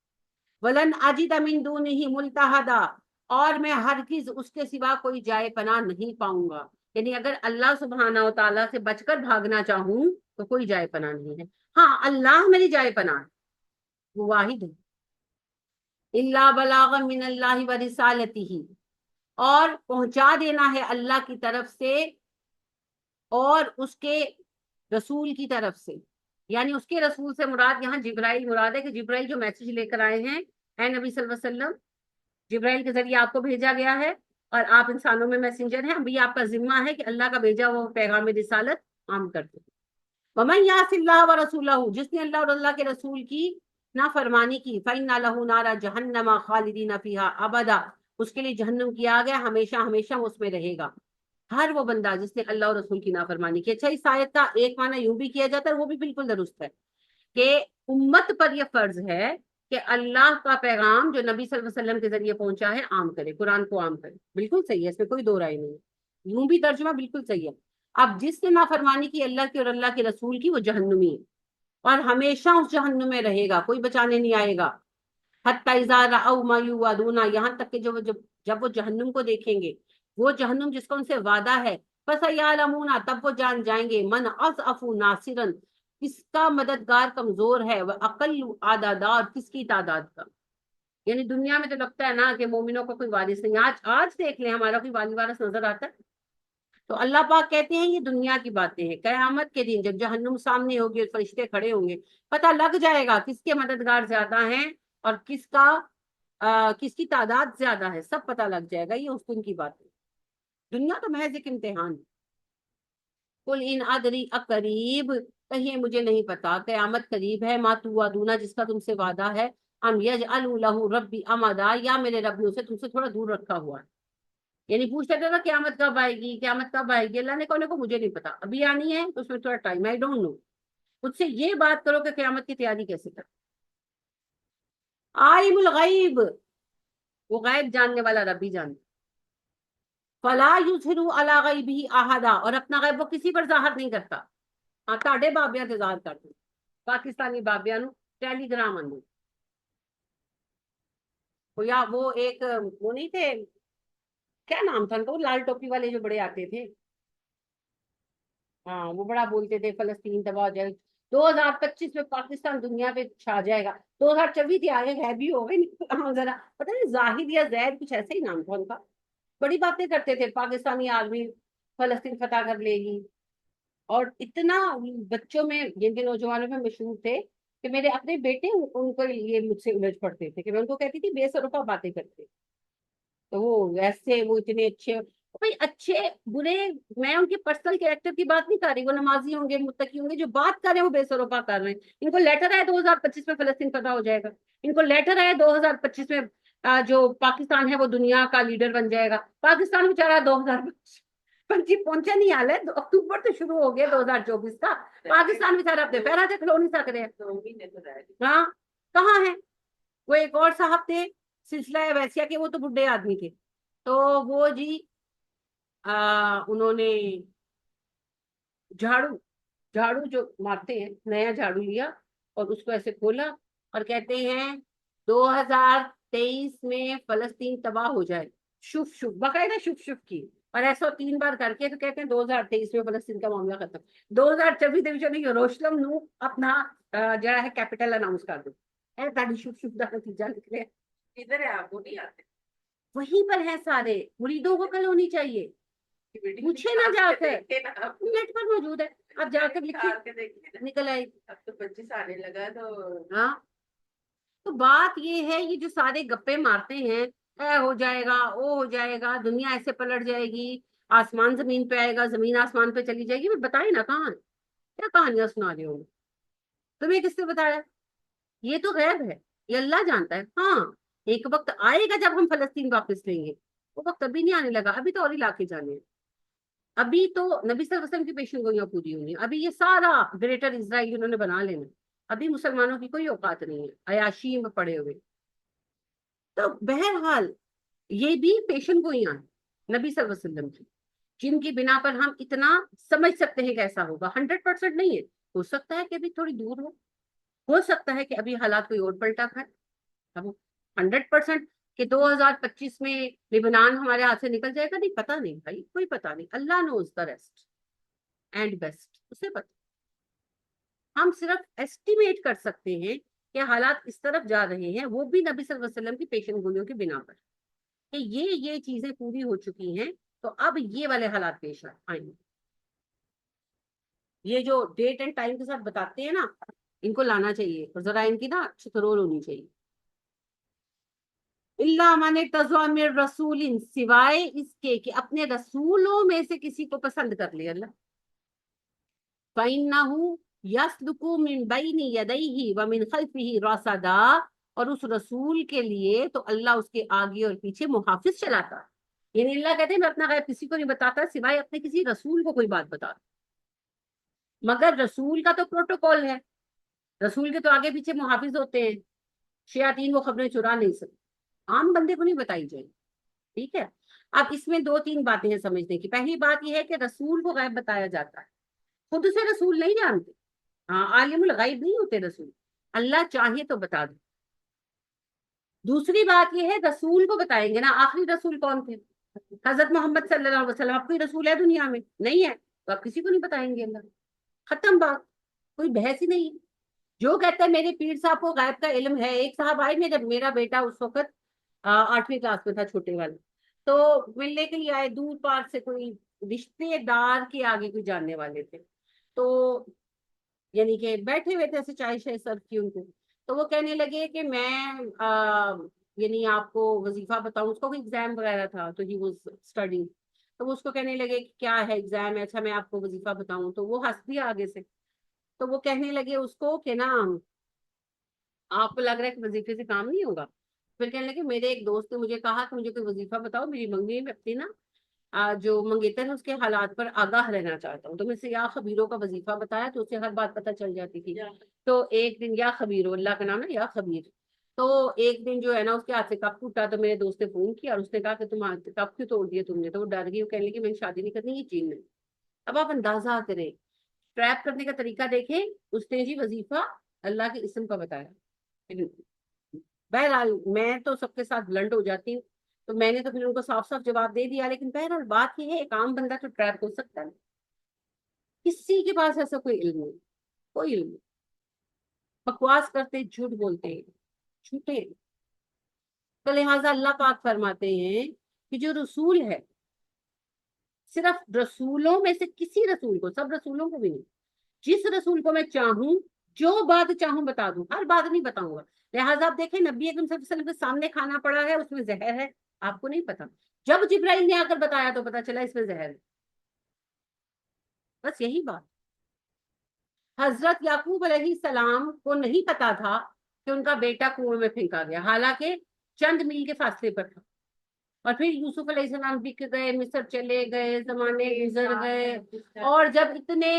Speaker 1: ولن اجد من دونه ملتحدا، اور میں ہرگز اس کے سوا کوئی جائے پناہ نہیں پاؤں گا. یعنی اگر اللہ سبحانہ و تعالیٰ سے بچ کر بھاگنا چاہوں تو کوئی جائے پناہ نہیں ہے. ہاں اللہ میری جائے پناہ ہے، وہ واحد ہے. الا بلاغا من اللہ و رسالتہ، اور پہنچا دینا ہے اللہ کی طرف سے اور اس کے رسول کی طرف سے. یعنی اس کے رسول سے مراد یہاں جبرائیل مراد ہے، کہ جبرائیل جو میسج لے کر آئے ہیں اے نبی صلی اللہ علیہ وسلم، جبرائیل کے ذریعے آپ کو بھیجا گیا ہے اور آپ انسانوں میں میسنجر ہیں، ابھی آپ کا ذمہ ہے کہ اللہ کا بھیجا وہ پیغام رسالت عام کرتے ہیں. وَمَن يَعْصِ اللَّهَ وَرَسُولَهُ، جس نے اللہ اور اللہ کے رسول کی نافرمانی کی، فَإِنَّ لَهُ نَارَ جَهَنَّمَ خَالِدِينَ فِيهَا أَبَدًا، اس کے لیے جہنم کیا گیا ہمیشہ ہمیشہ اس میں رہے گا. ہر وہ بندہ جس نے اللہ اور رسول کی نافرمانی کی. اچھا اس آیت کا ایک معنی یوں بھی کیا جاتا ہے، وہ بھی بالکل درست ہے، کہ امت پر یہ فرض ہے کہ اللہ کا پیغام جو نبی صلی اللہ علیہ وسلم کے ذریعے پہنچا ہے عام کرے، قرآن کو عام کرے. بالکل صحیح ہے، اس میں کوئی دو رائے نہیں ہے، یوں بھی ترجمہ بالکل صحیح ہے. اب جس نے نافرمانی کی اللہ کی اور اللہ کے رسول کی، وہ جہنمی ہے اور ہمیشہ اس جہنم میں رہے گا، کوئی بچانے نہیں آئے گا. حتی اذا رأوا ما یوعدون، یہاں تک کہ جب وہ جہنم کو دیکھیں گے، وہ جہنم جس کا ان سے وعدہ ہے، فَسَيَعْلَمُونَ، تب وہ جان جائیں گے، من اضعف ناصرا، کس کا مددگار کمزور ہے، وَأَقَلُّ عَدَدًا، کس کی تعداد کا. یعنی دنیا میں تو لگتا ہے نا کہ مومنوں کا کوئی وارث نہیں. آج دیکھ لیں ہمارا کوئی والی وارث نظر آتا ہے؟ تو اللہ پاک کہتے ہیں یہ دنیا کی باتیں ہیں. قیامت کے دن جب جہنم سامنے ہوگی اور فرشتے کھڑے ہوں گے، پتہ لگ جائے گا کس کے مددگار زیادہ ہیں اور کس کی تعداد زیادہ ہے، سب پتہ لگ جائے گا. یہ اس دن کی بات ہے، دنیا تو محض ایک امتحان. قل ان ادری اقریب، کہیں مجھے نہیں پتا قیامت قریب ہے، ما توعدون، جس کا تم سے وعدہ ہے، ام یجعل لہ ربی امدا، یا میرے رب نے اسے تم سے تھوڑا دور رکھا ہوا ہے. یعنی پوچھتے تھے نا قیامت کب آئے گی، قیامت کب آئے گی، اللہ نے کہا کو مجھے نہیں پتا، ابھی آنی ہے تو اس میں تھوڑا ٹائم، آئی ڈونٹ نو. مجھ سے یہ بات کرو کہ قیامت کی تیاری کیسے کر. عالم الغیب، وہ غیب جاننے والا رب ہی جانتا. فلا یظہر علی غیبہ احدا، اور اپنا غیب وہ کسی پر ظاہر نہیں کرتا. ہاں تاڑے بابیاں تے ظاہر کرتے، پاکستانی بابیاں نو ٹیلی گرام آندے. یا وہ ایک وہ نہیں تھے، کیا نام تھا ان کا، وہ لال ٹوپی والے جو بڑے آتے تھے، ہاں وہ بڑا بولتے تھے فلسطین تباہ ہو جائے، 2025 میں پاکستان دنیا پہ چھا جائے گا. 2024 ہی آگے ہے بھی ہو گئے. ہاں ذرا پتہ نہیں زاہد یا زید کچھ ایسا ہی نام تھا ان کا. بڑی باتیں کرتے تھے پاکستانی آرمی فلسطین فتح کر لے گی. اور اتنا بچوں میں جن کے نوجوانوں میں مشہور تھے کہ میرے اپنے بیٹے ان کو یہ مجھ سے الجھ پڑتے تھے کہ میں ان کو کہتی تھی بے سروپا باتیں کرتے. تو وہ ویسے وہ اتنے اچھے، بھائی اچھے برے، میں ان کے پرسنل کیریکٹر کی بات نہیں کر رہی، وہ نمازی ہوں گے متقی ہوں گے، جو بات کر رہے ہیں وہ بے سروپا کر رہے ہیں. ان کو لیٹر آیا 2025 میں فلسطین فتح ہو جائے گا، ان کو لیٹر آیا 2025 میں جو پاکستان ہے وہ دنیا کا لیڈر بن جائے گا. پاکستان بیچارہ 2025 پہنچا نہیں، حال ہے اکتوبر تو شروع ہو گیا 2024 کا. پاکستان بیچارہ اپنے پیرا سے کھلو نہیں سک رہے.
Speaker 2: 2 مہینے تو رہ گئے.
Speaker 1: ہاں کہاں ہے. وہ ایک اور صاحب تھے سلسلہ ویسیا کے، وہ تو بڈھے آدمی تھے، تو وہ جی انہوں نے جھاڑو جھاڑو جو مارتے ہیں نیا جھاڑو لیا اور اس کو ایسے کھولا اور کہتے ہیں 2023 میں فلسطین تباہ ہو جائے. شف شف باقاعدہ شف شف کی، اور ایسا 3 بار کر کے تو کہتے ہیں 2023 میں فلسطین کا معاملہ ختم. 2024 نے یروشلم نو اپنا جڑا ہے کیپٹل اناؤنس کر دو. تاکہ شف شف کا نتیجہ نکلے.
Speaker 2: ادھر ہے آپ کو نہیں آتے.
Speaker 1: وہیں پر ہے سارے مریدوں کو کل ہونی چاہیے. پوچھے نہ جا کر، نیٹ پر موجود ہے، آپ جا کر لکھیں نکل آئے.
Speaker 2: اب تو 25 آنے لگا تو
Speaker 1: ہاں تو بات یہ ہے، یہ جو سارے گپے مارتے ہیں اے ہو جائے گا او ہو جائے گا، دنیا ایسے پلٹ جائے گی، آسمان زمین پہ آئے گا، زمین آسمان پہ چلی جائے گی، بتائے نا کہاں ہے؟ کیا کہانیاں سنا رہے ہوں گے تمہیں، کس نے بتایا؟ یہ تو غیب ہے، یہ اللہ جانتا ہے. ہاں ایک وقت آئے گا جب ہم فلسطین واپس لیں گے، وہ وقت ابھی نہیں آنے لگا، ابھی تو اور علاقے جانے ہیں. ابھی تو نبی صلی اللہ علیہ وسلم کی پیشن گوئیاں پوری ہونی، ابھی یہ سارا گریٹر اسرائیل انہوں نے بنا لینا. ابھی مسلمانوں کی کوئی اوقات نہیں ہے عیاشی میں پڑے ہوئے. تو بہرحال یہ بھی پیشن گوئیاں ہیں نبی صلی اللہ علیہ وسلم کی، جن کی بنا پر ہم اتنا سمجھ سکتے ہیں کہ ایسا ہوگا. 100% نہیں ہے، ہو سکتا ہے کہ ابھی تھوڑی دور ہو سکتا ہے کہ ابھی حالات کوئی اور پلٹا کھائے. اب 100% کہ 2025 میں لبنان ہمارے ہاتھ سے نکل جائے گا، نہیں پتا نہیں بھائی، کوئی پتا نہیں. اللہ نوز دا ریسٹ اینڈ بیسٹ، اسے پتا. ہم صرف ایسٹیمیٹ کر سکتے ہیں کہ حالات اس طرف جا رہے ہیں، وہ بھی نبی صلی اللہ علیہ وسلم کی پیشن گوئیوں کی بنا پر کہ یہ چیزیں پوری ہو چکی ہیں، تو اب یہ والے حالات پیش آئیں گے. یہ جو ڈیٹ اینڈ ٹائم کے ساتھ بتاتے ہیں نا، ان کو لانا چاہیے اور ذرا ان کی نا چھترول ہونی چاہیے. اللہ من ارتضی من رسول، سوائے اس کے کہ اپنے رسولوں میں سے کسی کو پسند کر لے اللہ. فَإِنَّهُ يَسْلُكُ مِن بَيْنِ يَدَيْهِ وَمِنْ خَلْفِهِ رَصَدًا، اور اس رسول کے لیے تو اللہ اس کے آگے اور پیچھے محافظ چلاتا. یعنی اللہ کہتے ہیں میں اپنا غیب کسی کو نہیں بتاتا سوائے اپنے کسی رسول کو کوئی بات بتا. مگر رسول کا تو پروٹوکول ہے، رسول کے تو آگے پیچھے محافظ ہوتے ہیں، شیاطین وہ خبریں چرا نہیں سکتے، عام بندے کو نہیں بتائی جائے. ٹھیک ہے. اب اس میں 2-3 باتیں ہیں سمجھنے کی. پہلی بات یہ ہے کہ رسول کو غیب بتایا جاتا ہے، خود سے رسول نہیں جانتے. ہاں عالم الغیب نہیں ہوتے رسول، اللہ چاہے تو بتا دے. دوسری بات یہ ہے رسول کو بتائیں گے نا. آخری رسول کون تھے؟ حضرت محمد صلی اللہ علیہ وسلم. اب کوئی رسول ہے دنیا میں؟ نہیں ہے، تو آپ کسی کو نہیں بتائیں گے. اللہ ختم بات، کوئی بحث ہی نہیں. جو کہتا ہے میرے پیر صاحب کو غیب کا علم ہے. ایک صاحب آئے میں جب میرا بیٹا اس وقت 8ویں کلاس میں تھا، چھوٹے والا، تو ملنے کے لیے آئے دور پار سے، کوئی رشتے دار کے آگے کوئی جاننے والے تھے، تو یعنی کہ بیٹھے ہوئے تھے ایسے چائے شائے سرو کی ان کو. تو وہ کہنے لگے کہ میں یعنی آپ کو وظیفہ بتاؤں. اس کو کوئی ایگزام وغیرہ تھا تو ہی واز اسٹڈنگ. تو وہ اس کو کہنے لگے کہ کیا ہے ایگزام ہے، اچھا میں آپ کو وظیفہ بتاؤں. تو وہ ہنس دیا آگے سے. تو وہ کہنے لگے اس کو کہ نا آپ کو لگ رہا ہے کہ وظیفے سے کام نہیں ہوگا. پھر کہنے لگے میرے ایک دوست نے مجھے کہا کہ مجھے کوئی وظیفہ بتاؤ، میری منگنی میں اپنی نا جو منگیتر ہے اس کے حالات پر آگاہ رہنا چاہتا ہوں. تو میں سے یا خبیروں کا وظیفہ بتایا تو اسے ہر بات پتہ چل جاتی تھی. تو ایک دن یا خبیرو، اللہ کا نام ہے یا خبیر، تو ایک دن جو ہے نا اس کے ہاتھ سے کپ ٹوٹا. تو میرے دوست نے فون کیا اور اس نے کہا کہ تم کپ کیوں توڑ دیا تم نے؟ تو وہ ڈر گئی، وہ کہنے لگی میں نے شادی نہیں کرنی یہ چین میں. اب آپ اندازہ کریں، ٹریپ کرنے کا طریقہ دیکھیں. اس نے جی وظیفہ اللہ کے اسم کا بتایا. بہرحال میں تو سب کے ساتھ بلنٹ ہو جاتی ہوں، تو میں نے تو پھر ان کو صاف صاف جواب دے دیا. لیکن بہرحال بات یہ ہے ایک عام بندہ تو ٹریپ ہو سکتا ہے، کسی کے پاس ایسا کوئی علم نہیں، کوئی علم نہیں. بکواس کرتے، جھوٹ بولتے ہیں، جھوٹے. تو لہٰذا اللہ پاک فرماتے ہیں کہ جو رسول ہے، صرف رسولوں میں سے کسی رسول کو، سب رسولوں کو بھی نہیں، جس رسول کو میں چاہوں جو بات چاہوں بتا دوں، ہر بات نہیں بتاؤں گا. لہٰذا آپ دیکھیں نبی اکرم صلی اللہ علیہ وسلم کے سامنے کھانا پڑا ہے، اس میں زہر ہے، آپ کو نہیں پتا. جب جبرائیل نے آ کر بتایا تو پتا چلا اس میں زہر ہے. بس یہی بات. حضرت یعقوب علیہ السلام کو نہیں پتا تھا کہ ان کا بیٹا کنویں میں پھینکا گیا، حالانکہ چند میل کے فاصلے پر تھا. اور پھر یوسف علیہ السلام بک گئے، مصر چلے گئے، زمانے گزر گئے. اور جب اتنے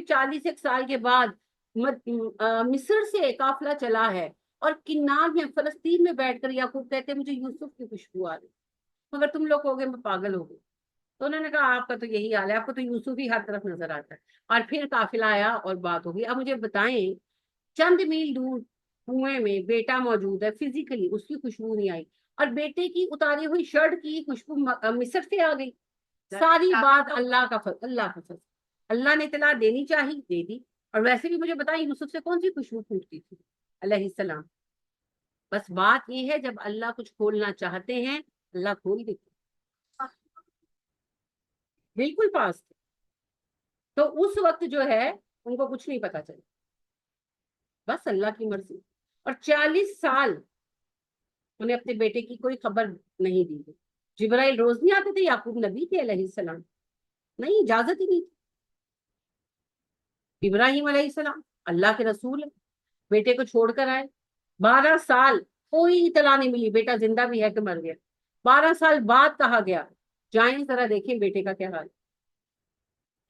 Speaker 1: 40 سال کے بعد مصر سے قافلہ چلا ہے اور کنار میں فلسطین میں بیٹھ کر یعقوب کہتے ہیں مجھے یوسف کی خوشبو آ رہی، مگر تم لوگ ہو گئے میں پاگل ہو گئی. تو انہوں نے کہا آپ کا تو یہی حال ہے، آپ کو تو یوسف ہی ہر طرف نظر آتا ہے. اور پھر قافلہ آیا اور بات ہوگی. اب مجھے بتائیں، چند میل دور کنویں میں بیٹا موجود ہے، فزیکلی اس کی خوشبو نہیں آئی، اور بیٹے کی اتاری ہوئی شرٹ کی خوشبو مصر سے آ گئی. ساری بات اللہ کا فضل، اللہ کا فضل. اللہ نے اطلاع دینی چاہی، دے دی. اور ویسے بھی مجھے بتائیں یوسف سے کون سی خوشبو پھوٹتی تھی علیہ السلام. بس بات یہ ہے جب اللہ کچھ کھولنا چاہتے ہیں اللہ کھول دیتے. بالکل پاس تھے. تو اس وقت جو ہے ان کو کچھ نہیں پتا چلا، بس اللہ کی مرضی. اور 40 سال انہیں اپنے بیٹے کی کوئی خبر نہیں دی. جبرائیل روز نہیں آتے تھے، یعقوب نبی تھے علیہ السلام، نہیں اجازت ہی نہیں تھی. ابراہیم علیہ السلام اللہ کے رسول بیٹے کو چھوڑ کر آئے. 12 سال کوئی اطلاع نہیں ملی بیٹا زندہ بھی ہے کہ مر گیا. 12 سال بعد کہا گیا جائیں ذرا دیکھیں بیٹے کا کیا حال.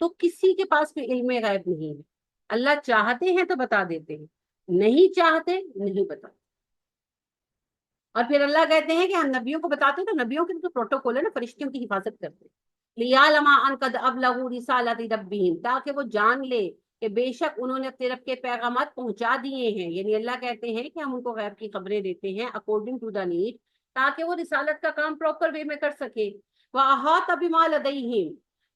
Speaker 1: تو کسی کے پاس کوئی علم غیب نہیں ہے. اللہ چاہتے ہیں تو بتا دیتے ہیں، نہیں چاہتے نہیں بتا. اور پھر اللہ کہتے ہیں کہ ہم نبیوں کو بتاتے ہیں، تو نبیوں کے تو پروٹوکول ہے نا، فرشتوں کی حفاظت کرتے ہیں. لِيَعْلَمَ أَنْ قَدْ أَبْلَغُوا رِسَالَةِ رَبِّهِمْ، تاکہ وہ جان لے کہ بے شک انہوں نے اپنے رب کے پیغامات پہنچا دیے ہیں. یعنی اللہ کہتے ہیں کہ ہم ان کو غیب کی خبریں دیتے ہیں اکارڈنگ ٹو دا نیڈ، تاکہ وہ رسالت کا کام پراپر وے میں کر سکے. وَأَحَاطَ بِمَا لَدَيْهِمْ،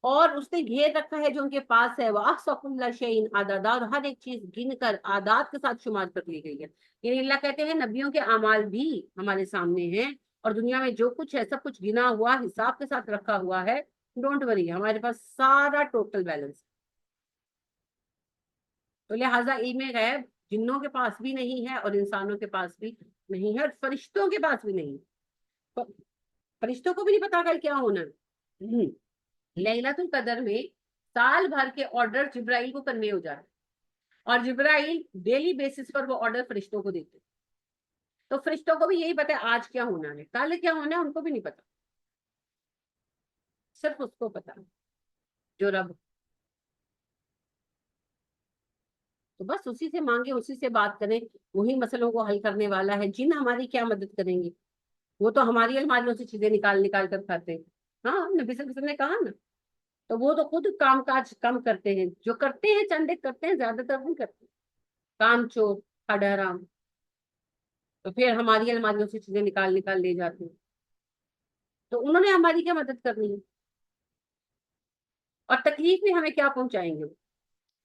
Speaker 1: اور اس نے گھیر رکھا ہے جو ان کے پاس ہے. وَأَحْصَىٰ كُلَّ شَيْءٍ عَدَدًا، اور ہر ایک چیز گن کر اعداد کے ساتھ شمار کر لی گئی ہے. یعنی اللہ کہتے ہیں نبیوں کے اعمال بھی ہمارے سامنے ہیں، اور دنیا میں جو کچھ ہے سب کچھ گنا ہوا حساب کے ساتھ رکھا ہوا ہے. ڈونٹ وری، ہمارے پاس سارا ٹوٹل بیلنس. تو لہٰذا علم غیب جنوں کے پاس بھی نہیں ہے اور انسانوں کے پاس بھی نہیں ہے، اور فرشتوں کے پاس بھی نہیں. فرشتوں کو بھی نہیں پتا کل کیا ہونا ہے. لیلۃ القدر میں سال بھر کے آرڈر جبرائیل کو کنوے ہو جاتے، اور جبرائیل ڈیلی بیسس پر وہ آرڈر فرشتوں کو دیتے. تو فرشتوں کو بھی یہی پتا ہے آج کیا ہونا ہے، کل کیا ہونا ہے ان کو بھی نہیں پتا، صرف اس کو پتا جو رب. تو بس اسی سے مانگے، اسی سے بات کریں، وہی مسئلوں کو حل کرنے والا ہے. جن ہماری کیا مدد کریں گے؟ وہ تو ہماری الماریوں سے چیزیں نکال نکال کر کھاتے ہیں. ہاں نبی صلی اللہ علیہ وسلم نے کہا نا، تو وہ تو خود کام کاج کم کرتے ہیں، جو کرتے ہیں چند ایک کرتے ہیں، زیادہ تر نہیں کرتے. کام چور، ہڈ حرام. تو پھر ہماری الماریوں سے چیزیں نکال نکال لے جاتے ہیں. تو انہوں نے ہماری کیا مدد کرنی ہے؟ اور تکلیف بھی ہمیں کیا پہنچائیں گے؟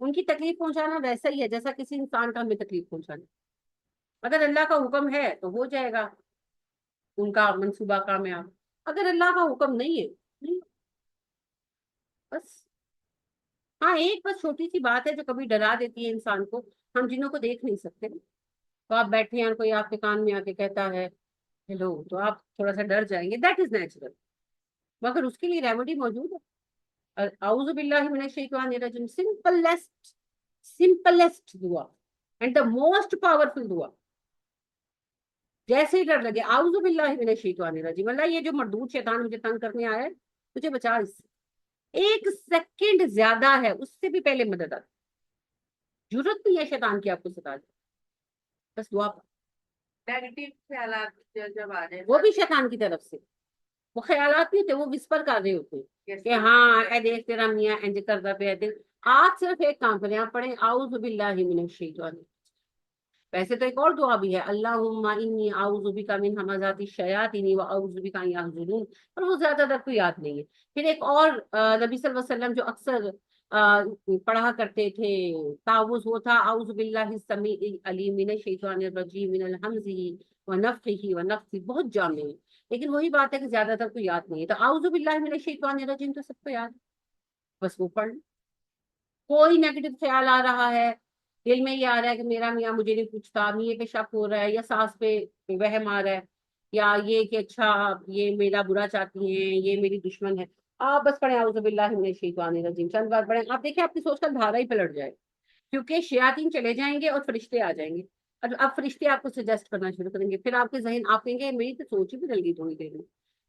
Speaker 1: ان کی تکلیف پہنچانا ویسا ہی ہے جیسا کسی انسان کا ہمیں تکلیف پہنچانا. اگر اللہ کا حکم ہے تو ہو جائے گا ان کا منصوبہ کامیاب، اگر اللہ کا حکم نہیں ہے نہیں. بس ہاں ایک بس چھوٹی سی بات ہے جو کبھی ڈرا دیتی ہے انسان کو. ہم جنوں کو دیکھ نہیں سکتے، تو آپ بیٹھے ہیں اور کوئی آپ کے کان میں آ کے کہتا ہے ہیلو، تو آپ تھوڑا سا ڈر جائیں گے، دیٹ از نیچرل. مگر اس کے لیے ریمیڈی موجود ہے. اعوذ باللہ من الشیطان الرجیم، سمپلسٹ دعا اینڈ دا موسٹ پاورفل دعا. جیسے ہی ڈر لگے اعوذ باللہ من الشیطان الرجیم، اللہ یہ جو مردود شیطان مجھے تنگ کرنے آیا ہے مجھے بچا اس سے۔ ایک سیکنڈ زیادہ ہے اس سے بھی پہلے مدد آتی، ضرورت نہیں ہے شیطان کی آپ کو ستا دے، بس دعا پڑھو۔
Speaker 2: نیگیٹو خیالات جب آ جائے
Speaker 1: وہ بھی شیطان کی طرف سے، وہ خیالات نہیں ہوتے، وہ وسپر کر رہے ہوتے ہیں کہ ہاں اے دیکھ تیرا میاں انج کردا پیا ہے۔ آج صرف ایک کام کریں، آپ پڑھیں اعوذ باللہ من الشیطان۔ ویسے تو ایک اور دعا بھی ہے، اللہم انی اعوذ بک من ہمزات الشیاطین و اعوذ بک ان یحضرون، پر وہ زیادہ تر کو یاد نہیں ہے۔ پھر ایک اور نبی صلی اللہ علیہ وسلم جو اکثر پڑھا کرتے تھے تعوذ، وہ تھا اعوذ باللہ السمیع العلیم من الشیطان الرجیم من الہمزہ ونفخہ ونفثہ، بہت جامع ہے، لیکن وہی بات ہے کہ زیادہ تر کو یاد نہیں ہے۔ تو اعوذ باللہ من الشیطان الرجیم تو سب کو یاد ہے، بس وہ پڑھ لیں۔ کوئی نیگیٹو خیال آ رہا ہے، دل میں یہ آ رہا ہے کہ میرا میاں مجھے نہیں پوچھتا، میاں پہ شک ہو رہا ہے، یا ساس پہ وہم آ رہا ہے، یا یہ کہ اچھا یہ میرا برا چاہتی ہیں، یہ میری دشمن ہے، آپ بس پڑھیں اعوذ باللہ من الشیطان الرجیم، چند بار پڑھیں، آپ دیکھیں آپ کی سوچ کا دھارا ہی پلٹ جائے، کیونکہ شیاطین چلے جائیں گے اور فرشتے آ جائیں گے، اور اب فرشتے آپ کو سجیسٹ کرنا شروع کریں گے، پھر آپ کے ذہن، آپ کہیں گے میری تو سوچ ہی بدل گئی تھوڑی دیر میں،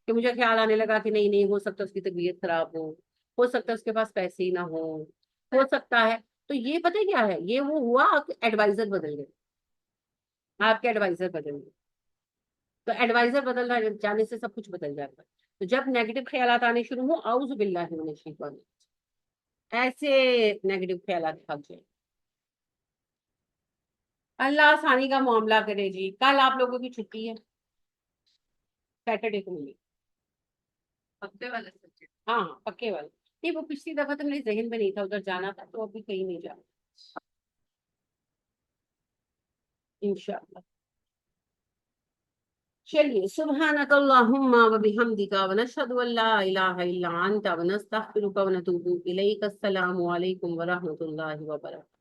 Speaker 1: کہ مجھے خیال آنے لگا کہ نہیں نہیں، ہو سکتا ہے اس کی طبیعت خراب ہو سکتا ہے اس کے پاس پیسے ہی نہ ہو سکتا ہے۔ تو یہ پتہ کیا ہے، یہ وہ ہوا آپ کے ایڈوائزر بدل گئے، آپ کے ایڈوائزر بدل گئے، تو ایڈوائزر بدل جانے سے سب کچھ بدل جاتا ہے۔ تو جب نیگیٹو خیالات آنے شروع ہو اعوذ باللہ من الشیطان، ایسے نیگیٹو خیالات بھاگ جائیں۔ اللہ آسانی کا معاملہ کرے جی، کل آپ لوگوں کی چھٹی ہے، سیٹرڈے کو ملی،
Speaker 2: ہفتے والا سبجیکٹ
Speaker 1: ہاں ہاں پکے والے، نہیں وہ پچھلی دفعہ تو میرے ذہن میں نہیں تھا، ادھر جانا تھا تو ابھی کہیں نہیں جانا انشاءاللہ۔ چلیے، سبحانک اللہم و بحمدک ونشہد ان لا الہ الا انت ونستغفرک ونتوب الیک، السلام علیکم ورحمۃ اللہ وبرکاتہ۔